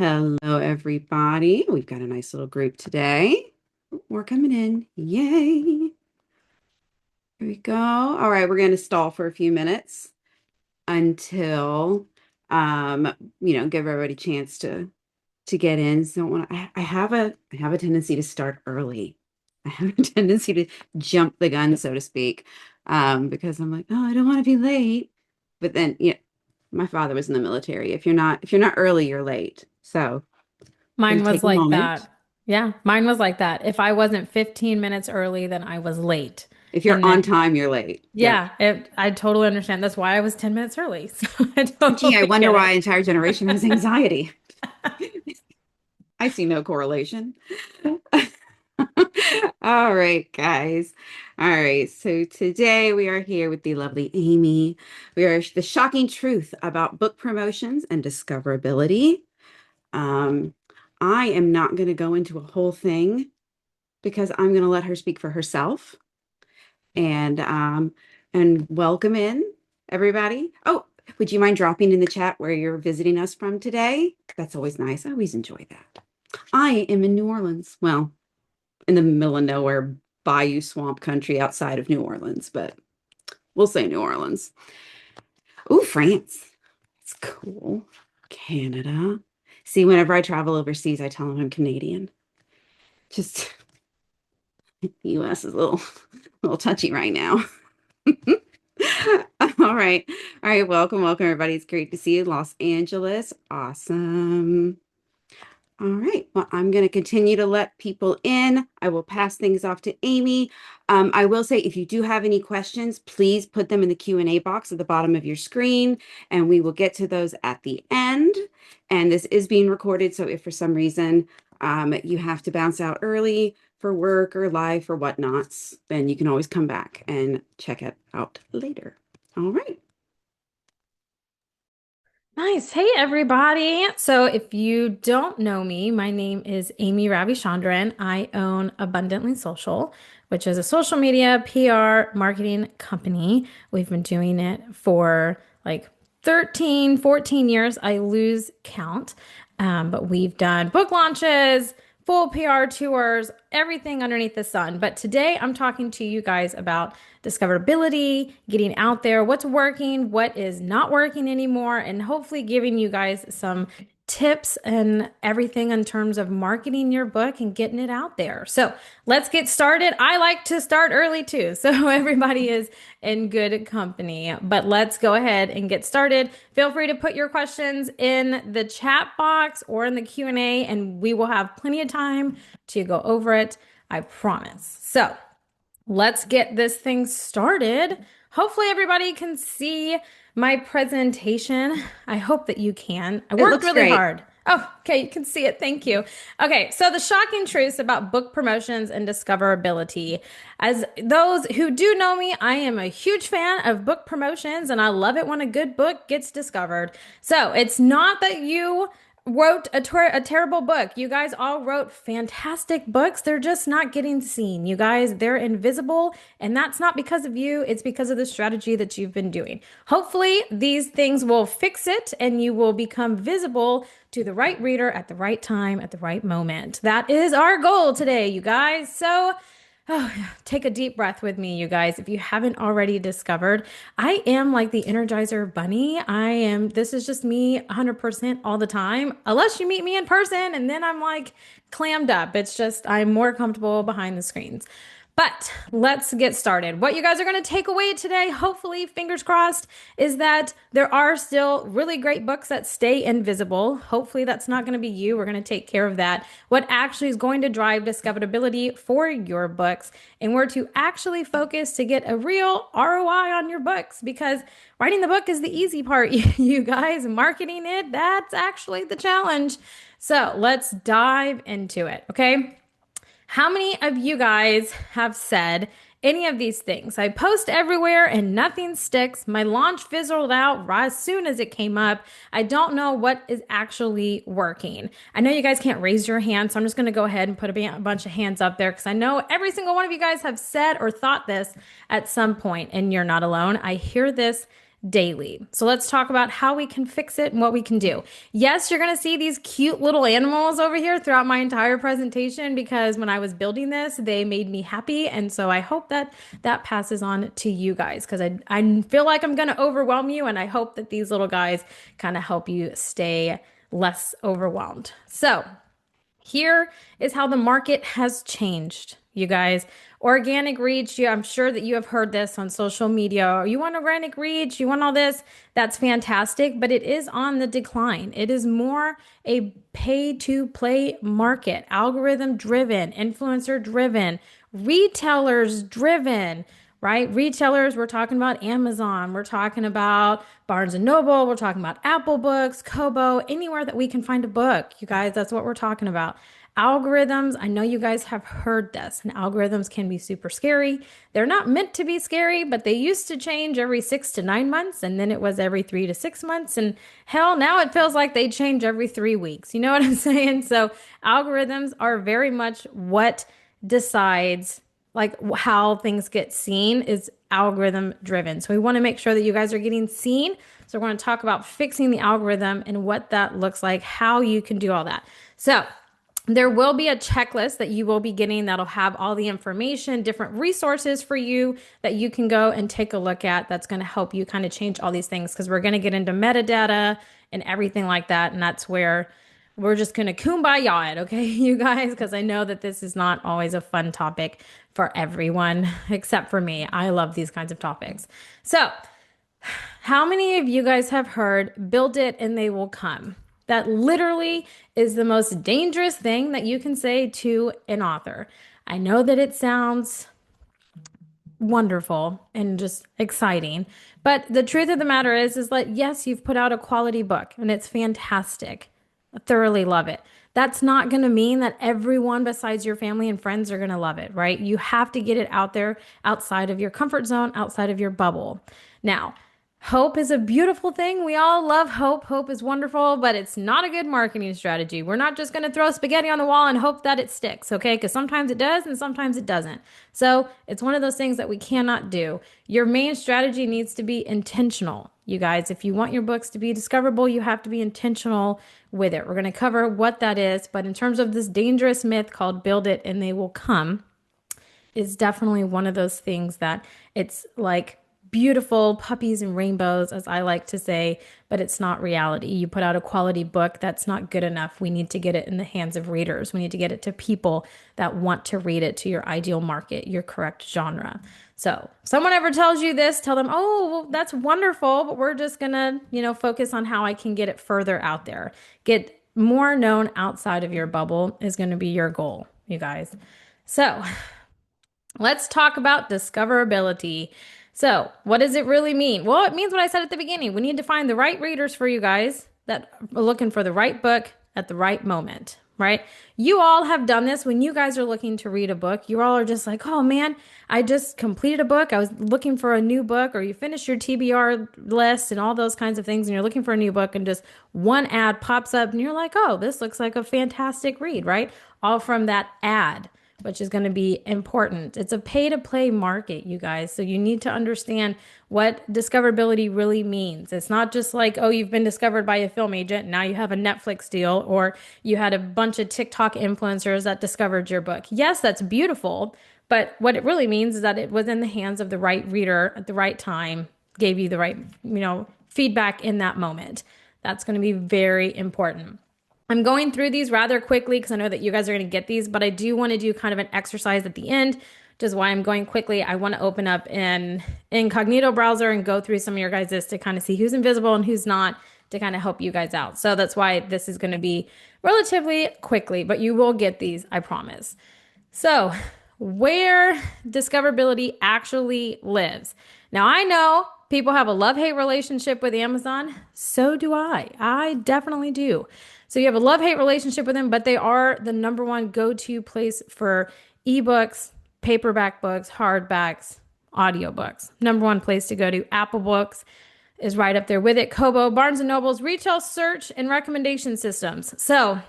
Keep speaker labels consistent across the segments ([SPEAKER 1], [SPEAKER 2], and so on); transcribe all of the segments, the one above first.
[SPEAKER 1] Hello, everybody. We've got a nice little group today. We're coming in. Yay. Here we go. All right, we're going to stall for a few minutes until give everybody a chance to get in. So I have a tendency to start early. I have a tendency to jump the gun, so to speak, because I'm like, oh, I don't want to be late. But then, my father was in the military. If you're not early, you're late. So I'm
[SPEAKER 2] Mine
[SPEAKER 1] going to
[SPEAKER 2] was
[SPEAKER 1] take a
[SPEAKER 2] like
[SPEAKER 1] moment.
[SPEAKER 2] that. Yeah, mine was like that. If I wasn't 15 minutes early, then I was late.
[SPEAKER 1] If you're
[SPEAKER 2] And
[SPEAKER 1] on
[SPEAKER 2] then,
[SPEAKER 1] time, you're late. Yep.
[SPEAKER 2] I totally understand. That's why I was 10 minutes early. So I
[SPEAKER 1] Gee, I
[SPEAKER 2] totally
[SPEAKER 1] wonder
[SPEAKER 2] get
[SPEAKER 1] why
[SPEAKER 2] it.
[SPEAKER 1] an entire generation has anxiety. I see no correlation. All right, guys. All right. So today we are here with the lovely Amy. We are the shocking truth about book promotions and discoverability. Um, I am not going to go into a whole thing because I'm going to let her speak for herself. And welcome in everybody. Oh, would you mind dropping in the chat where you're visiting us from today? That's always nice. I always enjoy that. I am in New Orleans. Well, in the middle of nowhere, bayou swamp country outside of New Orleans, but we'll say New Orleans. Oh, France. It's cool. Canada. See, whenever I travel overseas, I tell them I'm Canadian. Just the US is a little touchy right now. All right. All right. Welcome, everybody. It's great to see you. Los Angeles. Awesome. All right. Well, I'm going to continue to let people in. I will pass things off to Amy. I will say, if you do have any questions, please put them in the Q&A box at the bottom of your screen, and we will get to those at the end. And this is being recorded, so if for some reason you have to bounce out early for work or life or whatnots, then you can always come back and check it out later. All right.
[SPEAKER 2] Nice. Hey, everybody. So, if you don't know me, my name is Amy Ravichandran. I own Abundantly Social, which is a social media PR marketing company. We've been doing it for like 13, 14 years. I lose count. But we've done book launches, full PR tours, everything underneath the sun. But today I'm talking to you guys about discoverability, getting out there, what's working, what is not working anymore, and hopefully giving you guys some tips and everything in terms of marketing your book and getting it out there. So let's get started. I like to start early too, so everybody is in good company. But let's go ahead and get started. Feel free to put your questions in the chat box or in the Q&A, and we will have plenty of time to go over it. I promise. So let's get this thing started. Hopefully, everybody can see my presentation. I hope that you can. I
[SPEAKER 1] It
[SPEAKER 2] worked
[SPEAKER 1] looks
[SPEAKER 2] really
[SPEAKER 1] great.
[SPEAKER 2] hard. Oh, okay, you can see it. Thank you. Okay, so the shocking truths about book promotions and discoverability. As those who do know me, I am a huge fan of book promotions and I love it when a good book gets discovered. So it's not that you wrote a terrible book. You guys all wrote fantastic books. They're just not getting seen. You guys, they're invisible. And that's not because of you, it's because of the strategy that you've been doing. Hopefully, these things will fix it and you will become visible to the right reader at the right time, at the right moment. That is our goal today, you guys. So, oh, yeah. Take a deep breath with me, you guys. If you haven't already discovered, I am like the Energizer Bunny. This is just me 100% all the time, unless you meet me in person, and then I'm like clammed up. It's just, I'm more comfortable behind the screens. But let's get started. What you guys are going to take away today, hopefully, fingers crossed, is that there are still really great books that stay invisible. Hopefully, that's not going to be you. We're going to take care of that. What actually is going to drive discoverability for your books, and where to actually focus to get a real ROI on your books, because writing the book is the easy part, you guys. Marketing it, that's actually the challenge. So let's dive into it, okay? How many of you guys have said any of these things? I post everywhere and nothing sticks. My launch fizzled out right as soon as it came up. I don't know what is actually working. I know you guys can't raise your hand, so I'm just going to go ahead and put a bunch of hands up there because I know every single one of you guys have said or thought this at some point, and you're not alone. I hear this daily. So let's talk about how we can fix it and what we can do. Yes, you're going to see these cute little animals over here throughout my entire presentation because when I was building this, they made me happy. And so I hope that that passes on to you guys because I feel like I'm going to overwhelm you. And I hope that these little guys kind of help you stay less overwhelmed. So here is how the market has changed, you guys. Organic reach, I'm sure that you have heard this on social media. You want organic reach, you want all this. That's fantastic, but it is on the decline. It is more a pay to play market, algorithm driven, influencer driven, retailers driven, right? Retailers, we're talking about Amazon, we're talking about Barnes and Noble, we're talking about Apple Books, Kobo, anywhere that we can find a book. You guys, that's what we're talking about. Algorithms, I know you guys have heard this, and algorithms can be super scary. They're not meant to be scary, but they used to change every 6 to 9 months, and then it was every 3 to 6 months. And hell, now it feels like they change every 3 weeks. You know what I'm saying? So, algorithms are very much what decides like how things get seen is algorithm driven. So we want to make sure that you guys are getting seen. So we're going to talk about fixing the algorithm and what that looks like, how you can do all that. So there will be a checklist that you will be getting that'll have all the information, different resources for you that you can go and take a look at. That's going to help you kind of change all these things because we're going to get into metadata and everything like that. And that's where we're just going to kumbaya it, okay, you guys? Because I know that this is not always a fun topic for everyone, except for me. I love these kinds of topics. So, how many of you guys have heard build it and they will come? That literally is the most dangerous thing that you can say to an author. I know that it sounds wonderful and just exciting, but the truth of the matter is that yes, you've put out a quality book and it's fantastic. I thoroughly love it. That's not going to mean that everyone besides your family and friends are going to love it, right? You have to get it out there outside of your comfort zone, outside of your bubble. Now, hope is a beautiful thing. We all love hope. Hope is wonderful, but it's not a good marketing strategy. We're not just going to throw spaghetti on the wall and hope that it sticks, okay? Because sometimes it does and sometimes it doesn't. So it's one of those things that we cannot do. Your main strategy needs to be intentional. You guys, if you want your books to be discoverable, you have to be intentional with it. We're going to cover what that is, but in terms of this dangerous myth called build it and they will come, is definitely one of those things that it's like beautiful puppies and rainbows, as I like to say, but it's not reality. You put out a quality book, that's not good enough. We need to get it in the hands of readers. We need to get it to people that want to read it, to your ideal market, your correct genre. So if someone ever tells you this, tell them, oh, well, that's wonderful, but we're just gonna, focus on how I can get it further out there. Get more known outside of your bubble is gonna be your goal, you guys. So let's talk about discoverability. So, what does it really mean? Well, it means what I said at the beginning. We need to find the right readers for you guys that are looking for the right book at the right moment, right? You all have done this when you guys are looking to read a book. You all are just like, oh man, I just completed a book. I was looking for a new book, or you finished your TBR list and all those kinds of things, and you're looking for a new book, and just one ad pops up, and you're like, oh, this looks like a fantastic read, right? All from that ad, which is going to be important. It's a pay to play market, you guys. So you need to understand what discoverability really means. It's not just like, oh, you've been discovered by a film agent. Now you have a Netflix deal, or you had a bunch of TikTok influencers that discovered your book. Yes, that's beautiful. But what it really means is that it was in the hands of the right reader at the right time, gave you the right, feedback in that moment. That's going to be very important. I'm going through these rather quickly because I know that you guys are going to get these, but I do want to do kind of an exercise at the end, which is why I'm going quickly. I want to open up an incognito browser and go through some of your guys' to kind of see who's invisible and who's not, to kind of help you guys out. So that's why this is going to be relatively quickly, but you will get these, I promise. So where discoverability actually lives. Now I know people have a love-hate relationship with Amazon. So do I. I definitely do. So you have a love-hate relationship with them, but they are the number one go-to place for ebooks, paperback books, hardbacks, audiobooks. Number one place to go to. Apple Books is right up there with it. Kobo, Barnes and Noble's retail search and recommendation systems. So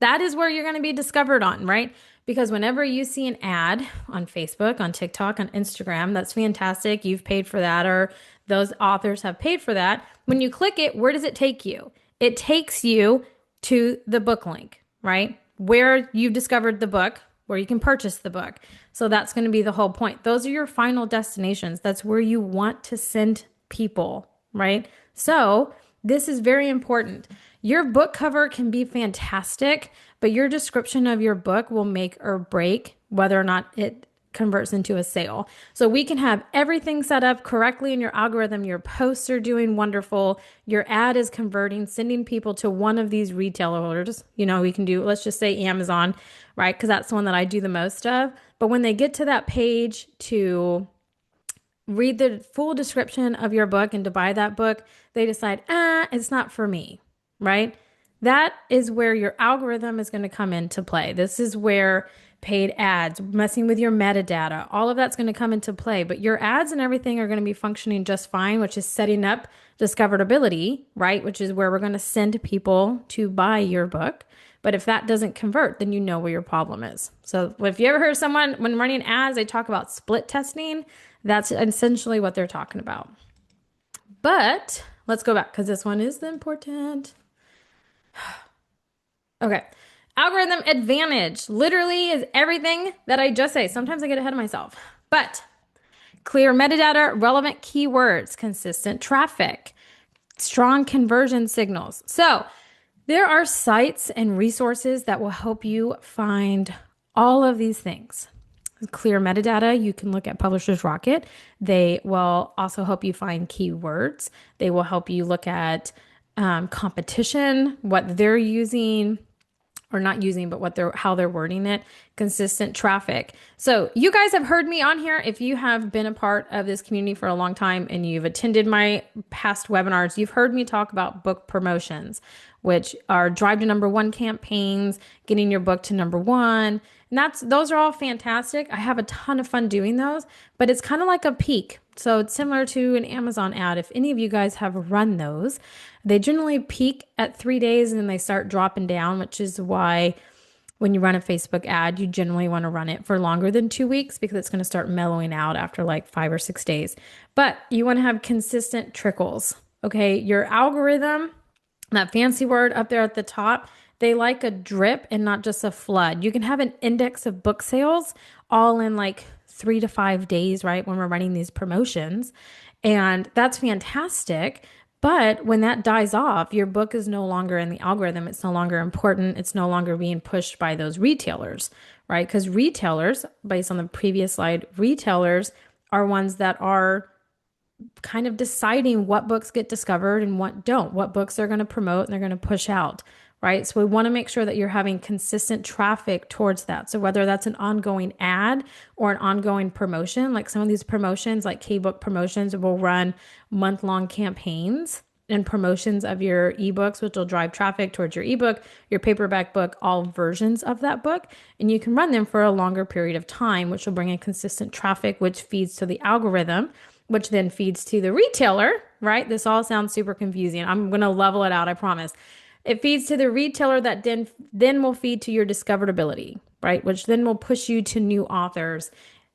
[SPEAKER 2] that is where you're going to be discovered on, right? Because whenever you see an ad on Facebook, on TikTok, on Instagram, that's fantastic. You've paid for that, or Those authors have paid for that. When you click it, where does it take you? It takes you to the book link, right? Where you've discovered the book, where you can purchase the book. So that's going to be the whole point. Those are your final destinations. That's where you want to send people, right? So this is very important. Your book cover can be fantastic, but your description of your book will make or break whether or not it converts into a sale. So we can have everything set up correctly in your algorithm. Your posts are doing wonderful. Your ad is converting, sending people to one of these retailers. We can do, let's just say Amazon, right? Because that's the one that I do the most of. But when they get to that page to read the full description of your book and to buy that book, they decide, it's not for me, right? That is where your algorithm is going to come into play. This is where paid ads, messing with your metadata, all of that's going to come into play. But your ads and everything are going to be functioning just fine, which is setting up discoverability, right? Which is where we're going to send people to buy your book. But if that doesn't convert, then you know where your problem is. So if you ever heard someone, when running ads, they talk about split testing, that's essentially what they're talking about. But let's go back because this one is important. Okay. Algorithm advantage literally is everything that I just say. Sometimes I get ahead of myself, but clear metadata, relevant keywords, consistent traffic, strong conversion signals. So there are sites and resources that will help you find all of these things. Clear metadata, you can look at Publishers Rocket. They will also help you find keywords. They will help you look at competition, what they're using or not using, but how they're wording it. Consistent traffic. So you guys have heard me on here. If you have been a part of this community for a long time and you've attended my past webinars, you've heard me talk about book promotions, which are drive to number one campaigns, getting your book to number one. And those are all fantastic. I have a ton of fun doing those, but it's kind of like a peak. So it's similar to an Amazon ad. If any of you guys have run those, they generally peak at 3 days and then they start dropping down, which is why when you run a Facebook ad, you generally want to run it for longer than 2 weeks because it's going to start mellowing out after like 5 or 6 days. But you want to have consistent trickles. Okay. Your algorithm, that fancy word up there at the top, they like a drip and not just a flood. You can have an index of book sales all in like 3 to 5 days, right? When we're running these promotions. And that's fantastic. But when that dies off, your book is no longer in the algorithm. It's no longer important. It's no longer being pushed by those retailers, right? Because retailers, based on the previous slide, retailers are ones that are kind of deciding what books get discovered and what don't, what books they're going to promote and they're going to push out, right? So we want to make sure that you're having consistent traffic towards that. So whether that's an ongoing ad or an ongoing promotion, like some of these promotions, like K-book promotions, will run month-long campaigns and promotions of your ebooks, which will drive traffic towards your ebook, your paperback book, all versions of that book. And you can run them for a longer period of time, which will bring in consistent traffic, which feeds to the algorithm, which then feeds to the retailer, right? This all sounds super confusing. I'm going to level it out, I promise. It feeds to the retailer that then will feed to your discoverability, right? Which then will push you to new authors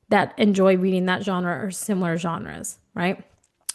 [SPEAKER 2] that enjoy reading that genre or similar genres, right?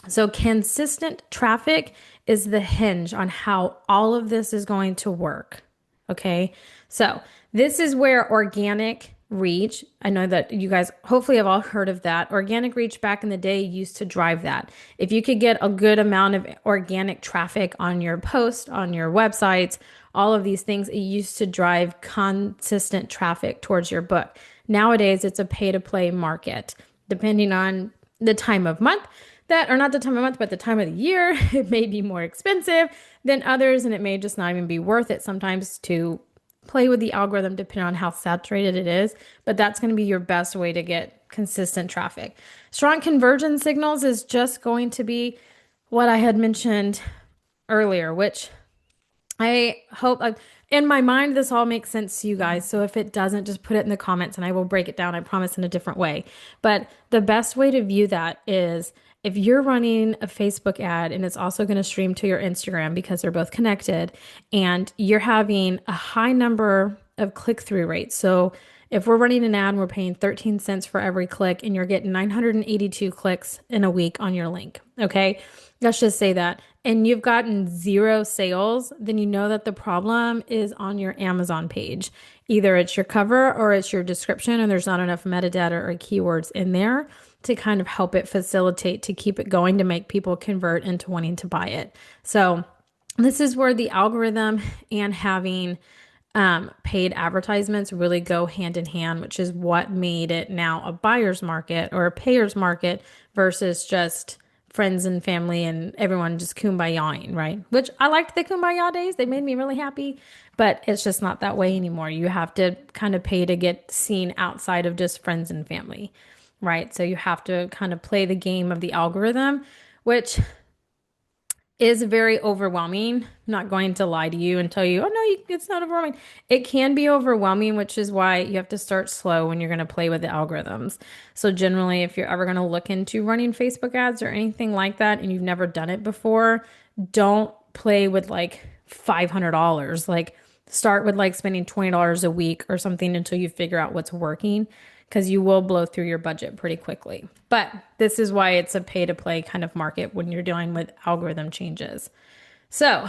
[SPEAKER 2] So consistent traffic is the hinge on how all of this is going to work, okay? So this is where organic reach, I know that you guys hopefully have all heard of that. Organic reach back in the day used to drive that. If you could get a good amount of organic traffic on your post, on your websites, all of these things, it used to drive consistent traffic towards your book. Nowadays, it's a pay-to-play market. Depending on the time of month, or not the time of month, but the time of the year, it may be more expensive than others, and it may just not even be worth it sometimes to play with the algorithm depending on how saturated it is, but that's going to be your best way to get consistent traffic. Strong conversion signals is just going to be what I had mentioned earlier, which I hope in my mind this all makes sense to you guys. So if it doesn't, just put it in the comments and I will break it down, I promise, in a different way. But the best way to view that is if you're running a Facebook ad and it's also going to stream to your Instagram because they're both connected and you're having a high number of click-through rates. So If we're running an ad and we're paying 13 cents for every click and you're getting 982 clicks in a week on your link, okay? Let's just say that. And you've gotten zero sales, then you know that the problem is on your Amazon page. Either it's your cover or it's your description, and there's not enough metadata or keywords in there to kind of help it facilitate to keep it going to make people convert into wanting to buy it. So, this is where the algorithm and having paid advertisements really go hand in hand, which is what made it now a buyer's market or a payer's market versus just friends and family and everyone just kumbayaing, right? Which I liked the kumbaya days. They made me really happy, but it's just not that way anymore. You have to kind of pay to get seen outside of just friends and family, right? So you have to kind of play the game of the algorithm, which is very overwhelming. I'm not going to lie to you and tell you, oh no, it's not overwhelming. It can be overwhelming, which is why you have to start slow when you're going to play with the algorithms. So generally, if you're ever going to look into running Facebook ads or anything like that and you've never done it before, don't play with like $500. Like start with like spending $20 a week or something until you figure out what's working, because you will blow through your budget pretty quickly. But this is why it's a pay to play kind of market when you're dealing with algorithm changes. So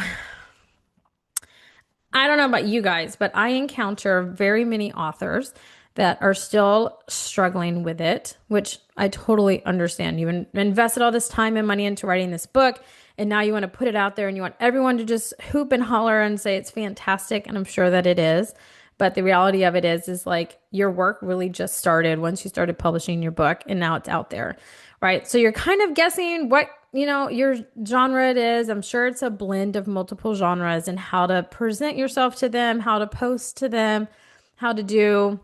[SPEAKER 2] I don't know about you guys, but I encounter very many authors that are still struggling with it, which I totally understand. You invested all this time and money into writing this book, and now you want to put it out there and you want everyone to just hoop and holler and say it's fantastic, and I'm sure that it is. But the reality of it is like your work really just started once you started publishing your book, and now it's out there, right? So you're kind of guessing what, your genre it is. I'm sure it's a blend of multiple genres and how to present yourself to them, how to post to them, how to do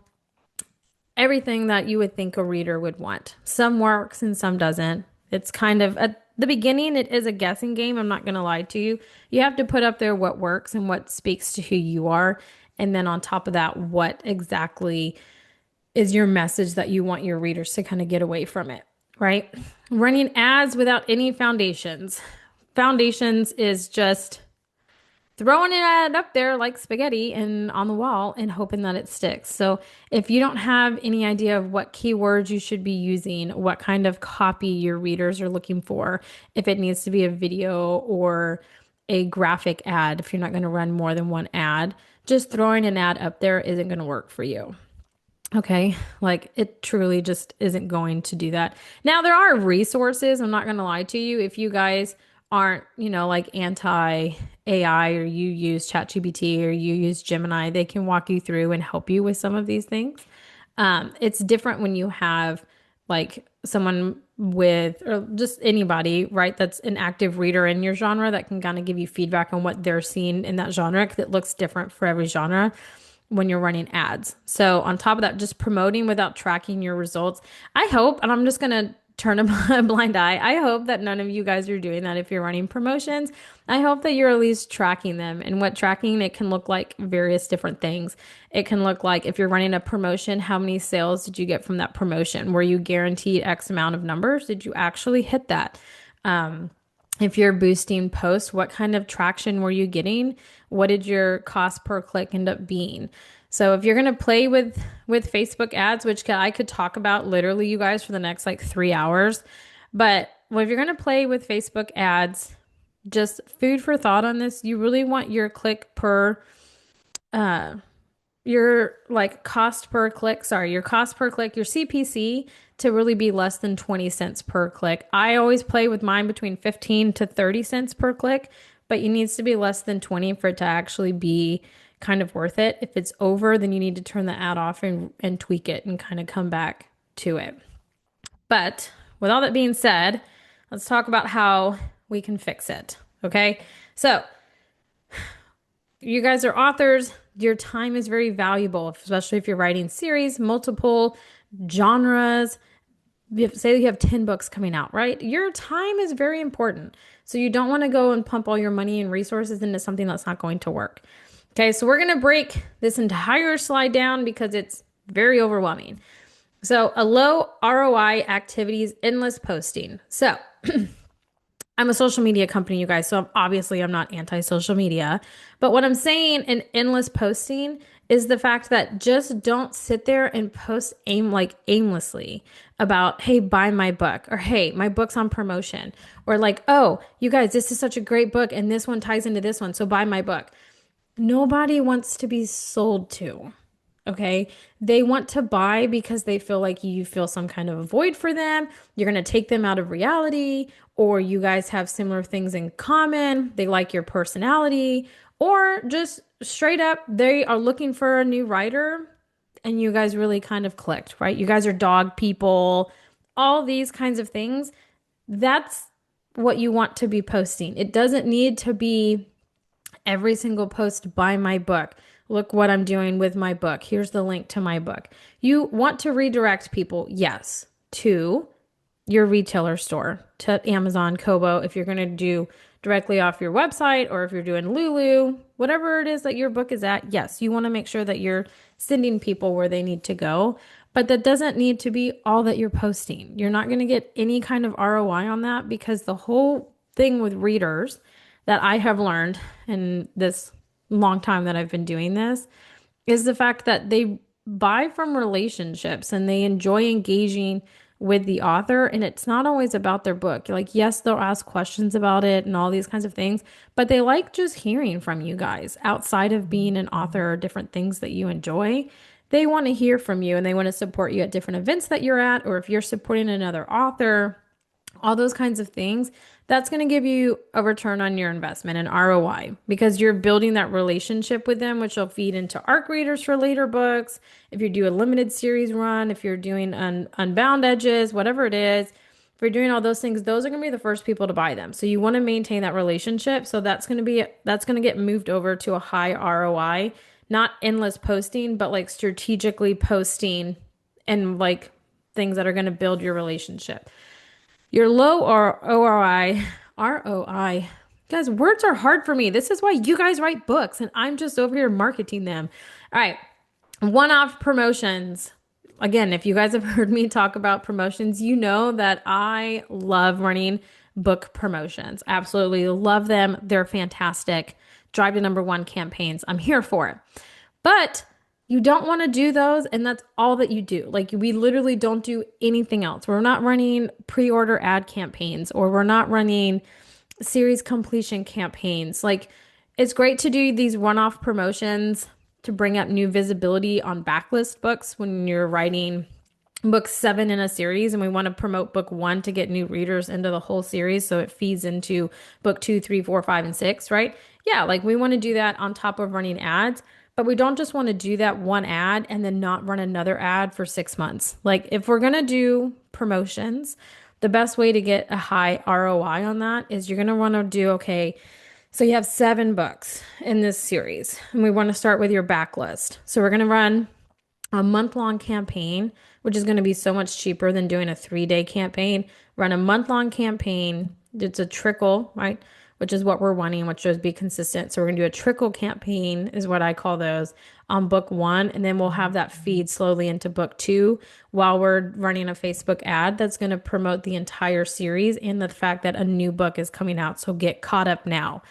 [SPEAKER 2] everything that you would think a reader would want. Some works and some doesn't. It's kind of at the beginning, it is a guessing game. I'm not going to lie to you. You have to put up there what works and what speaks to who you are. And then on top of that, what exactly is your message that you want your readers to kind of get away from it, right? Running ads without any foundations. Foundations is just throwing an ad up there like spaghetti and on the wall and hoping that it sticks. So if you don't have any idea of what keywords you should be using, what kind of copy your readers are looking for, if it needs to be a video or a graphic ad, if you're not going to run more than one ad, just throwing an ad up there isn't going to work for you. Okay, like it truly just isn't going to do that. Now, there are resources. I'm not going to lie to you. If you guys aren't, like anti AI, or you use ChatGPT or you use Gemini, they can walk you through and help you with some of these things. It's different when you have like someone with, or just anybody, right, that's an active reader in your genre that can kind of give you feedback on what they're seeing in that genre, because it looks different for every genre when you're running ads. So on top of that, just promoting without tracking your results. I hope, and I'm just going to turn a blind eye. I hope that none of you guys are doing that if you're running promotions. I hope that you're at least tracking them. And what tracking, it can look like various different things. It can look like, if you're running a promotion, how many sales did you get from that promotion? Were you guaranteed X amount of numbers? Did you actually hit that? If you're boosting posts, what kind of traction were you getting? What did your cost per click end up being? So if you're going to play with Facebook ads, which I could talk about literally, you guys, for the next like 3 hours, but if you're going to play with Facebook ads, just food for thought on this. You really want your click per your like cost per click, your cost per click, your CPC, to really be less than 20 cents per click. I always play with mine between 15 to 30 cents per click, but it needs to be less than 20 for it to actually be kind of worth it. If it's over, then you need to turn the ad off and tweak it and kind of come back to it. But with all that being said, let's talk about how we can fix it. Okay. So you guys are authors. Your time is very valuable, especially if you're writing series, multiple genres. Say you have 10 books coming out, right? Your time is very important. So you don't want to go and pump all your money and resources into something that's not going to work. Okay, so we're going to break this entire slide down because it's very overwhelming. So a low ROI activity is endless posting. So I'm a social media company, you guys, so obviously I'm not anti-social media. But what I'm saying in endless posting is the fact that just don't sit there and post aimlessly about, hey, buy my book, or hey, my book's on promotion, or like, oh, you guys, this is such a great book and this one ties into this one, so buy my book. Nobody wants to be sold to. Okay. They want to buy because they feel like you feel some kind of a void for them. You're going to take them out of reality, or you guys have similar things in common. They like your personality, or just straight up, they are looking for a new writer and you guys really kind of clicked, right? You guys are dog people, all these kinds of things. That's what you want to be posting. It doesn't need to be every single post, buy my book. Look what I'm doing with my book. Here's the link to my book. You want to redirect people, yes, to your retailer store, to Amazon, Kobo, if you're going to do directly off your website, or if you're doing Lulu, whatever it is that your book is at, yes, you want to make sure that you're sending people where they need to go. But that doesn't need to be all that you're posting. You're not going to get any kind of ROI on that, because the whole thing with readers that I have learned in this long time that I've been doing this is the fact that they buy from relationships and they enjoy engaging with the author. And it's not always about their book. Like, yes, they'll ask questions about it and all these kinds of things, but they like just hearing from you guys outside of being an author or different things that you enjoy. They want to hear from you and they want to support you at different events that you're at, or if you're supporting another author, all those kinds of things. That's going to give you a return on your investment, an ROI, because you're building that relationship with them, which will feed into ARC readers for later books. If you do a limited series run, if you're doing Unbound Edges, whatever it is, if you're doing all those things, those are going to be the first people to buy them. So you want to maintain that relationship. So that's going to get moved over to a high ROI, not endless posting, but like strategically posting and like things that are going to build your relationship. Your low or ORI, ROI. Guys, words are hard for me. This is why you guys write books and I'm just over here marketing them. All right. One-off promotions. Again, if you guys have heard me talk about promotions, you know that I love running book promotions. Absolutely love them. They're fantastic. Drive to number one campaigns. I'm here for it. But you don't want to do those, and that's all that you do. Like, we literally don't do anything else. We're not running pre-order ad campaigns, or we're not running series completion campaigns. Like, it's great to do these one-off promotions to bring up new visibility on backlist books when you're writing book 7 in a series, and we want to promote book 1 to get new readers into the whole series, so it feeds into book 2, 3, 4, 5, and 6, right? Yeah, like, we want to do that on top of running ads. But we don't just want to do that one ad and then not run another ad for 6 months. Like, if we're going to do promotions, the best way to get a high ROI on that is you're going to want to do, okay, so you have 7 books in this series, and we want to start with your backlist. So we're going to run a month-long campaign, which is going to be so much cheaper than doing a 3-day campaign. Run a month-long campaign. It's a trickle, right? Which is what we're wanting, which is be consistent. So we're going to do a trickle campaign is what I call those on book 1. And then we'll have that feed slowly into book 2 while we're running a Facebook ad that's going to promote the entire series and the fact that a new book is coming out. So get caught up now,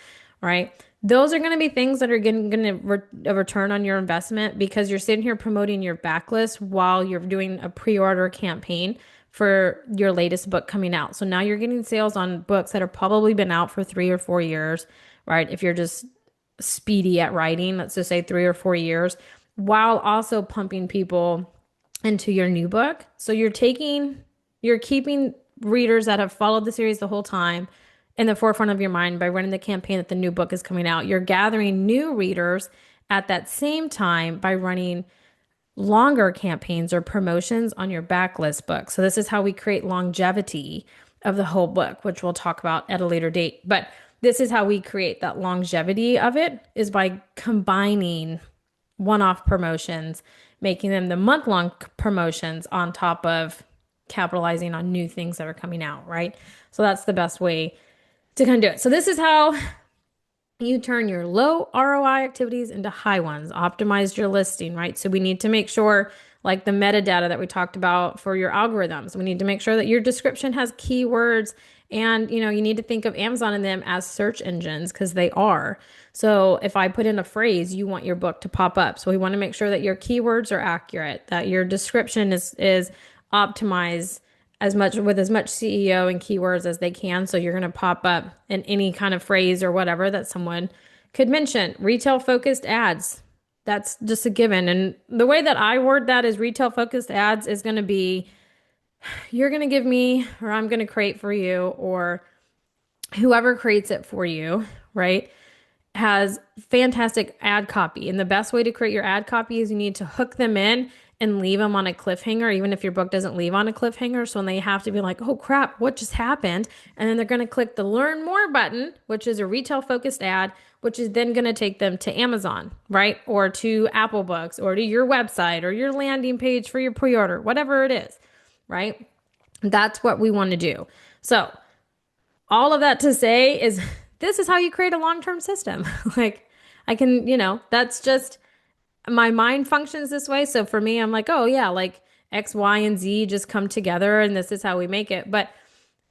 [SPEAKER 2] right? Those are going to be things that are going to return on your investment, because you're sitting here promoting your backlist while you're doing a pre-order campaign for your latest book coming out. So now you're getting sales on books that have probably been out for 3 or 4 years, right? If you're just speedy at writing, let's just say 3 or 4 years, while also pumping people into your new book. So you're keeping readers that have followed the series the whole time in the forefront of your mind by running the campaign that the new book is coming out. You're gathering new readers at that same time by running longer campaigns or promotions on your backlist book. So this is how we create longevity of the whole book, which we'll talk about at a later date. But this is how we create that longevity of it, is by combining one-off promotions, making them the month-long promotions on top of capitalizing on new things that are coming out, right? So that's the best way to kind of do it. So this is how you turn your low ROI activities into high ones, optimize your listing, right? So we need to make sure, like the metadata that we talked about for your algorithms, we need to make sure that your description has keywords And, you need to think of Amazon and them as search engines because they are. So if I put in a phrase, you want your book to pop up. So we want to make sure that your keywords are accurate, that your description is optimized as much CEO and keywords as they can. So you're going to pop up in any kind of phrase or whatever that someone could mention. Retail focused ads. That's just a given. And the way that I word that is retail focused ads is going to be you're going to give me, or I'm going to create for you, or whoever creates it for you, right? Has fantastic ad copy. And the best way to create your ad copy is you need to hook them in and leave them on a cliffhanger, even if your book doesn't leave on a cliffhanger. So when they have to be like, oh crap, what just happened? And then they're going to click the learn more button, which is a retail focused ad, which is then going to take them to Amazon, right? Or to Apple Books or to your website or your landing page for your pre order, whatever it is, right? That's what we want to do. So all of that to say is this is how you create a long-term system. Like I can, that's just my mind functions this way. So for me, I'm like, oh yeah, like X, Y, and Z just come together and this is how we make it. But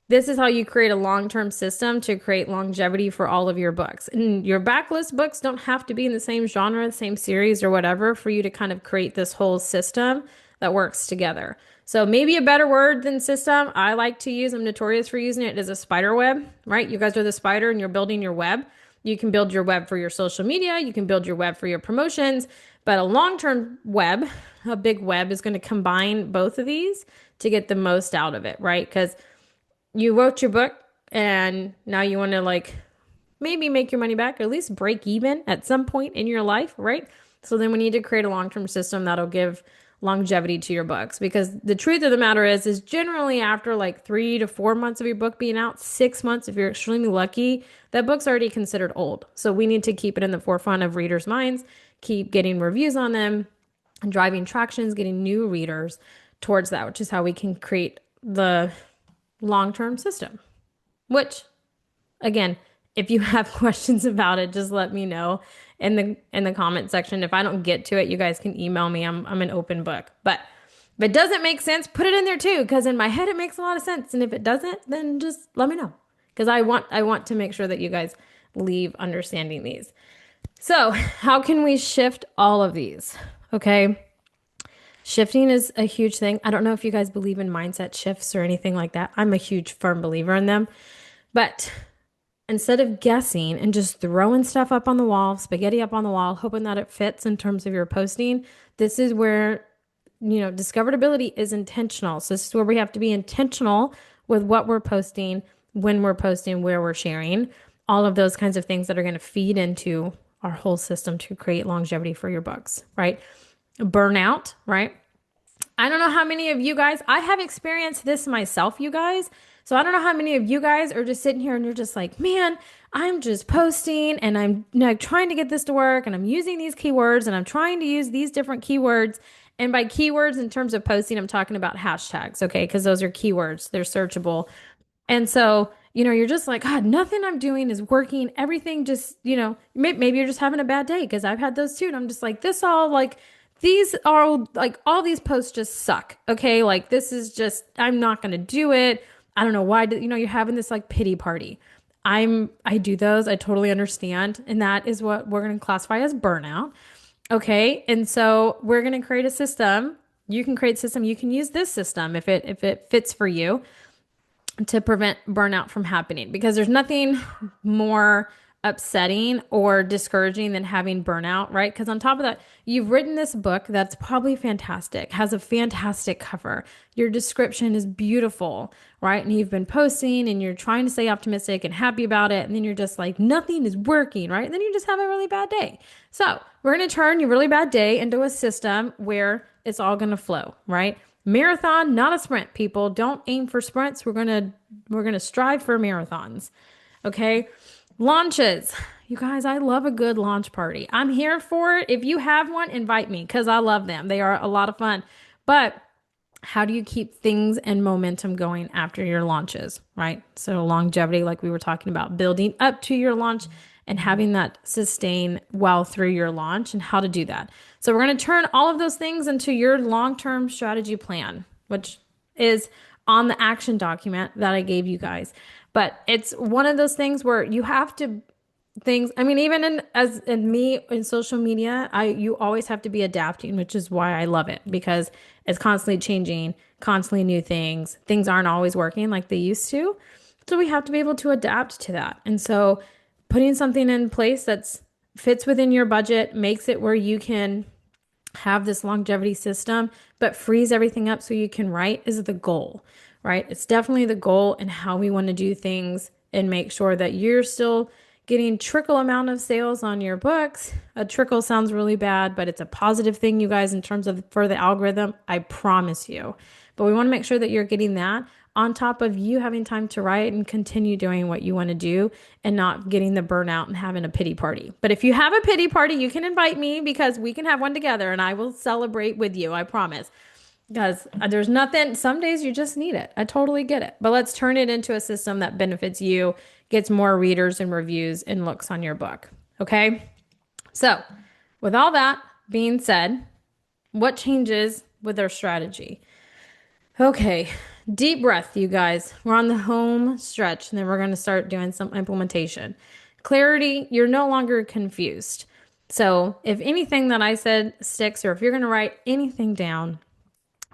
[SPEAKER 2] this is how you create a long-term system to create longevity for all of your books. And your backlist books don't have to be in the same genre, the same series or whatever for you to kind of create this whole system that works together. So maybe a better word than system I like to use, I'm notorious for using it, is a spider web, right? You guys are the spider and you're building your web. You can build your web for your social media. You can build your web for your promotions. But a long-term web, a big web, is going to combine both of these to get the most out of it, right? Because you wrote your book and now you want to like maybe make your money back or at least break even at some point in your life, right? So then we need to create a long-term system that'll give longevity to your books, because the truth of the matter is generally after like 3 to 4 months of your book being out, 6 months if you're extremely lucky, that book's already considered old. So we need to keep it in the forefront of readers' minds, keep getting reviews on them and driving tractions, getting new readers towards that, which is how we can create the long-term system. Which, again, if you have questions about it, just let me know in the comment section. If I don't get to it, you guys can email me. I'm an open book. But if it doesn't make sense, put it in there too, because in my head it makes a lot of sense. And if it doesn't, then just let me know, because I want to make sure that you guys leave understanding these. So how can we shift all of these? Okay. Shifting is a huge thing. I don't know if you guys believe in mindset shifts or anything like that. I'm a huge firm believer in them. But instead of guessing and just throwing stuff up on the wall, spaghetti up on the wall, hoping that it fits in terms of your posting, this is where, discoverability is intentional. So this is where we have to be intentional with what we're posting, when we're posting, where we're sharing, all of those kinds of things that are going to feed into our whole system to create longevity for your books, right? Burnout, right? I don't know how many of you guys, I have experienced this myself, you guys. So I don't know how many of you guys are just sitting here and you're just like, man, I'm just posting and I'm trying to get this to work and I'm using these keywords and I'm trying to use these different keywords. And by keywords in terms of posting, I'm talking about hashtags, okay? Because those are keywords, they're searchable. And so, you're just like, God, nothing I'm doing is working. Everything just, maybe you're just having a bad day, because I've had those too. And I'm just like, these are like, all these posts just suck. Okay. Like, this is just, I'm not going to do it. I don't know why, you're having this like pity party. I do those. I totally understand. And that is what we're going to classify as burnout. Okay. And so we're going to create a system. You can create a system. You can use this system if it fits for you, to prevent burnout from happening, because there's nothing more upsetting or discouraging than having burnout, right? Because on top of that, you've written this book that's probably fantastic, has a fantastic cover. Your description is beautiful, right? And you've been posting and you're trying to stay optimistic and happy about it. And then you're just like, nothing is working, right? And then you just have a really bad day. So we're going to turn your really bad day into a system where it's all going to flow, right? Marathon, not a sprint, people. Don't aim for sprints. We're going to strive for marathons. Okay? Launches. You guys, I love a good launch party. I'm here for it. If you have one, invite me, because I love them. They are a lot of fun. But how do you keep things and momentum going after your launches, right? So longevity, like we were talking about, building up to your launch and having that sustain well through your launch, and how to do that. So we're going to turn all of those things into your long-term strategy plan, which is on the action document that I gave you guys. But it's one of those things where you have to things. I mean, even in me in social media, I you always have to be adapting, which is why I love it because it's constantly changing, constantly new things. Things aren't always working like they used to. So we have to be able to adapt to that. And so putting something in place that's fits within your budget, makes it where you can have this longevity system, but frees everything up so you can write is the goal, right? It's definitely the goal and how we want to do things and make sure that you're still getting trickle amount of sales on your books. A trickle sounds really bad, but it's a positive thing, you guys, in terms of for the algorithm. I promise you. But we want to make sure that you're getting that on top of you having time to write and continue doing what you want to do and not getting the burnout and having a pity party. But if you have a pity party, you can invite me because we can have one together and I will celebrate with you. I promise. Because there's nothing, some days you just need it. I totally get it. But let's turn it into a system that benefits you, gets more readers and reviews and looks on your book. Okay. So, with all that being said, what changes with our strategy? Okay. Deep breath, you guys. We're on the home stretch and then we're going to start doing some implementation. Clarity, you're no longer confused. So, if anything that I said sticks, or if you're going to write anything down,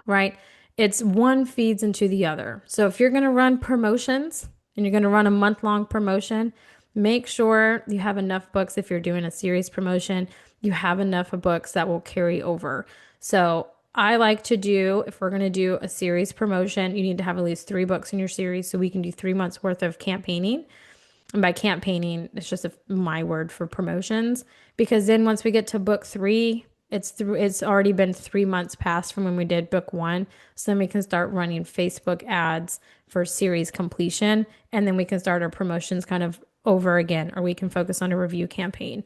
[SPEAKER 2] right? It's one feeds into the other. So if you're going to run promotions and you're going to run a month-long promotion, make sure you have enough books. If you're doing a series promotion, you have enough of books that will carry over. So I like to do, if we're going to do a series promotion, you need to have at least 3 books in your series so we can do 3 months worth of campaigning. And by campaigning, it's just my word for promotions. Because then once we get to book 3, it's already been 3 months past from when we did book 1. So then we can start running Facebook ads for series completion. And then we can start our promotions kind of over again, or we can focus on a review campaign.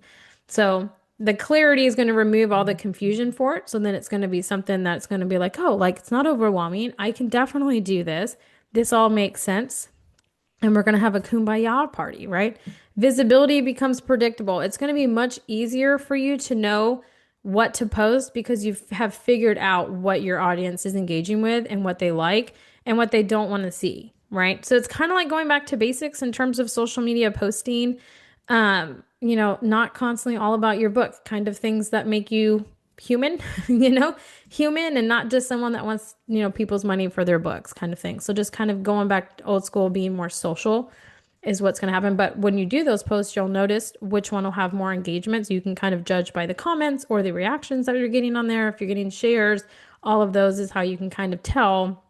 [SPEAKER 2] So the clarity is going to remove all the confusion for it. So then it's going to be something that's going to be like, oh, like it's not overwhelming. I can definitely do this. This all makes sense. And we're going to have a kumbaya party, right? Visibility becomes predictable. It's going to be much easier for you to know what to post because you have figured out what your audience is engaging with and what they like and what they don't want to see, right? So it's kind of like going back to basics in terms of social media posting, not constantly all about your book, kind of things that make you human, human and not just someone that wants, people's money for their books kind of thing. So just kind of going back to old school, being more social is what's going to happen. But when you do those posts, you'll notice which one will have more engagement. So you can kind of judge by the comments or the reactions that you're getting on there. If you're getting shares, all of those is how you can kind of tell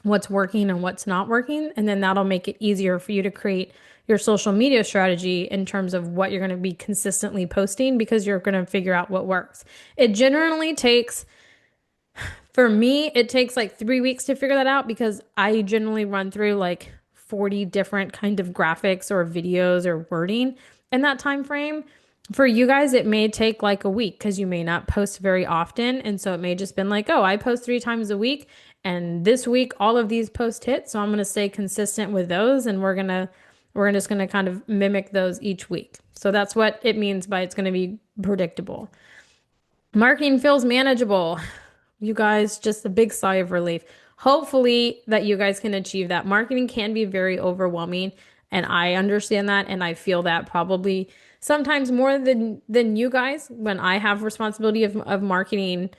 [SPEAKER 2] what's working and what's not working. And then that'll make it easier for you to create your social media strategy in terms of what you're going to be consistently posting because you're going to figure out what works. It generally takes, for me, it takes like 3 weeks to figure that out because I generally run through like 40 different kind of graphics or videos or wording in that time frame. For you guys, it may take like a week because you may not post very often. And so it may just been like, oh, I post 3 times a week. And this week, all of these posts hit. So I'm going to stay consistent with those. And we're just going to kind of mimic those each week. So that's what it means by it's going to be predictable. Marketing feels manageable. You guys, just a big sigh of relief. Hopefully that you guys can achieve that. Marketing can be very overwhelming, and I understand that, and I feel that probably sometimes more than you guys when I have responsibility of marketing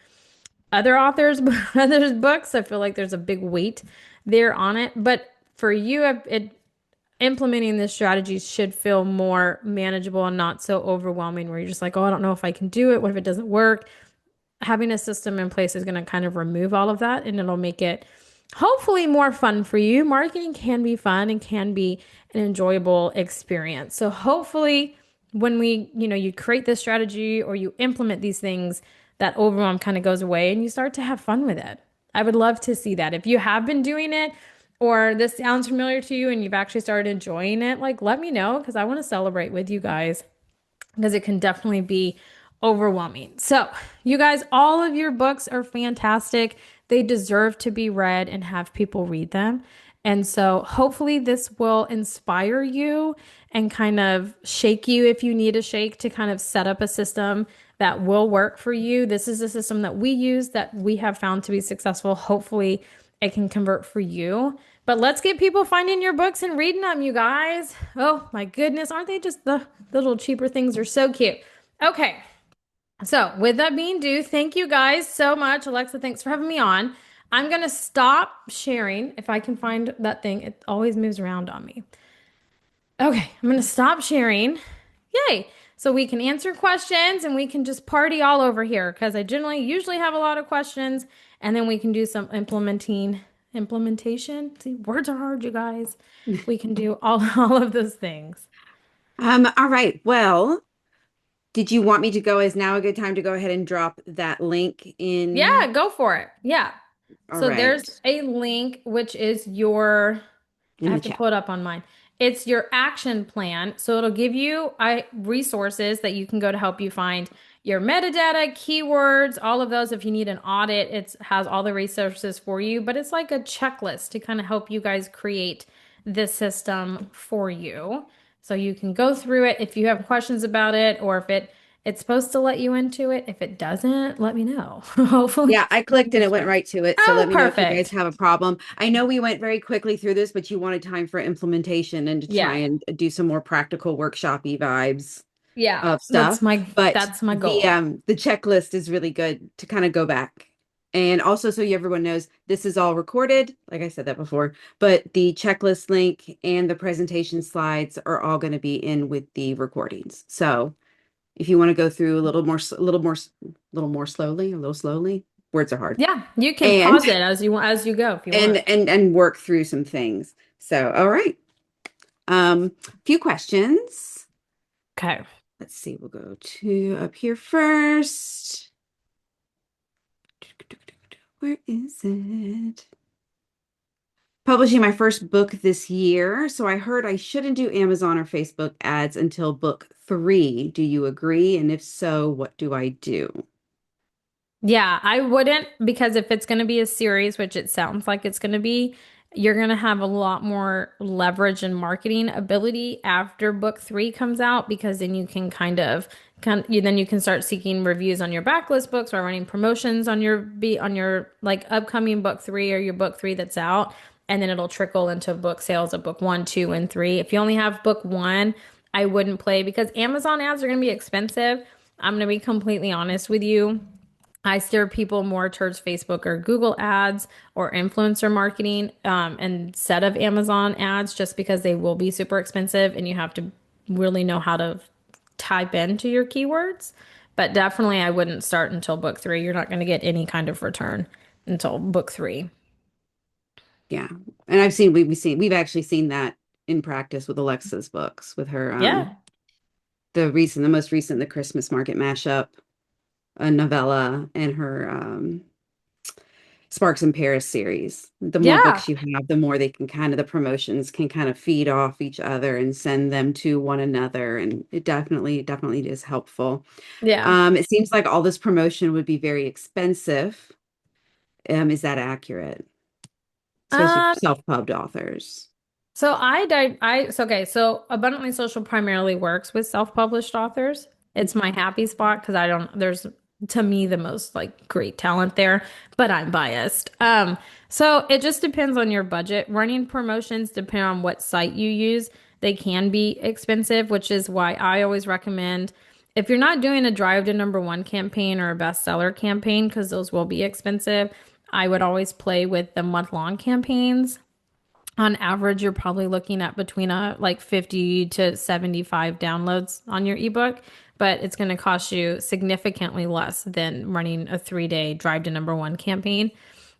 [SPEAKER 2] other authors, others' books. I feel like there's a big weight there on it. But for you, implementing this strategy should feel more manageable and not so overwhelming where you're just like, oh, I don't know if I can do it. What if it doesn't work? Having a system in place is going to kind of remove all of that and it'll make it hopefully more fun for you. Marketing can be fun and can be an enjoyable experience. So hopefully when you create this strategy or you implement these things, that overwhelm kind of goes away and you start to have fun with it. I would love to see that. If you have been doing it or this sounds familiar to you and you've actually started enjoying it, like let me know because I want to celebrate with you guys because it can definitely be overwhelming. So, you guys, all of your books are fantastic. They deserve to be read and have people read them. And so, hopefully, this will inspire you and kind of shake you if you need a shake to kind of set up a system that will work for you. This is a system that we use that we have found to be successful. Hopefully, it can convert for you. But let's get people finding your books and reading them, you guys. Oh my goodness, aren't they just the little cheaper things are so cute. Okay. So, with that being due, thank you guys so much. Alexa, thanks for having me on. I'm going to stop sharing if I can find that thing. It always moves around on me. Okay, I'm going to stop sharing. Yay. So we can answer questions and we can just party all over here because I generally usually have a lot of questions and then we can do some implementation. See, words are hard, you guys. We can do all all of those things.
[SPEAKER 1] All right. Well, did you want me to go? Is now a good time to go ahead and drop that link in?
[SPEAKER 2] Yeah, go for it. Yeah.
[SPEAKER 1] All
[SPEAKER 2] So there's
[SPEAKER 1] right.
[SPEAKER 2] a link which is your I
[SPEAKER 1] In the
[SPEAKER 2] have to
[SPEAKER 1] chat.
[SPEAKER 2] pull it up on mine. It's your action plan. So it'll give you resources that you can go to help you find your metadata, keywords, all of those. If you need an audit, it has all the resources for you, but it's like a checklist to kind of help you guys create this system for you. So you can go through it if you have questions about it or if it's supposed to let you into it. If it doesn't, let me know. Hopefully
[SPEAKER 1] Yeah, I
[SPEAKER 2] it'll
[SPEAKER 1] clicked and
[SPEAKER 2] go
[SPEAKER 1] it went
[SPEAKER 2] through.
[SPEAKER 1] right to it. So
[SPEAKER 2] Oh,
[SPEAKER 1] let me know if you guys
[SPEAKER 2] perfect.
[SPEAKER 1] have a problem. I know we went very quickly through this, but you wanted time for implementation and to try
[SPEAKER 2] Yeah.
[SPEAKER 1] and do some more practical workshopy vibes
[SPEAKER 2] Yeah.
[SPEAKER 1] of
[SPEAKER 2] That's
[SPEAKER 1] stuff.
[SPEAKER 2] my
[SPEAKER 1] But
[SPEAKER 2] that's my goal.
[SPEAKER 1] the checklist is really good to kind of go back. And also so everyone knows this is all recorded, like I said that before, but the checklist link and the presentation slides are all going to be in with the recordings. So if you want to go through a little more, little more slowly, a little slowly, words are hard,
[SPEAKER 2] Yeah, you can
[SPEAKER 1] and
[SPEAKER 2] pause it as you go if you
[SPEAKER 1] and
[SPEAKER 2] want.
[SPEAKER 1] and work through some things. So, all right, few questions.
[SPEAKER 2] Okay.
[SPEAKER 1] Let's see. We'll go to up here first. Where is it? Publishing my first book this year, so I heard I shouldn't do Amazon or Facebook ads until book three. Do you agree? And if so, what do I do?
[SPEAKER 2] Yeah, I wouldn't because if it's going to be a series, which it sounds like it's going to be, you're going to have a lot more leverage and marketing ability after book three comes out because then you can then you can start seeking reviews on your backlist books or running promotions on your like upcoming book three or your book three that's out, and then it'll trickle into book sales of book one, two, and three. If you only have book one, I wouldn't play because Amazon ads are going to be expensive. I'm going to be completely honest with you. I steer people more towards Facebook or Google ads or influencer marketing instead of Amazon ads just because they will be super expensive and you have to really know how to type into your keywords. But definitely, I wouldn't start until book three. You're not going to get any kind of return until book three.
[SPEAKER 1] Yeah. And we've actually seen that in practice with Alexa's books with her
[SPEAKER 2] Yeah.
[SPEAKER 1] the most recent the Christmas Market mashup, a novella and her Sparks in Paris series. The more
[SPEAKER 2] Yeah.
[SPEAKER 1] books you have, the more they can kind of the promotions can kind of feed off each other and send them to one another. And it definitely is helpful.
[SPEAKER 2] Yeah.
[SPEAKER 1] It seems like all this promotion would be very expensive. Is that accurate? Especially for
[SPEAKER 2] Um,
[SPEAKER 1] self-pubbed authors.
[SPEAKER 2] So I died. Okay. So Abundantly Social primarily works with self-published authors. It's my happy spot because I don't. There's to me the most like great talent there, but I'm biased. So it just depends on your budget. Running promotions depend on what site you use. They can be expensive, which is why I always recommend if you're not doing a drive to number one campaign or a bestseller campaign, because those will be expensive. I would always play with the month-long campaigns on average, you're probably looking at between like 50 to 75 downloads on your ebook, but it's going to cost you significantly less than running a 3-day drive to number one campaign.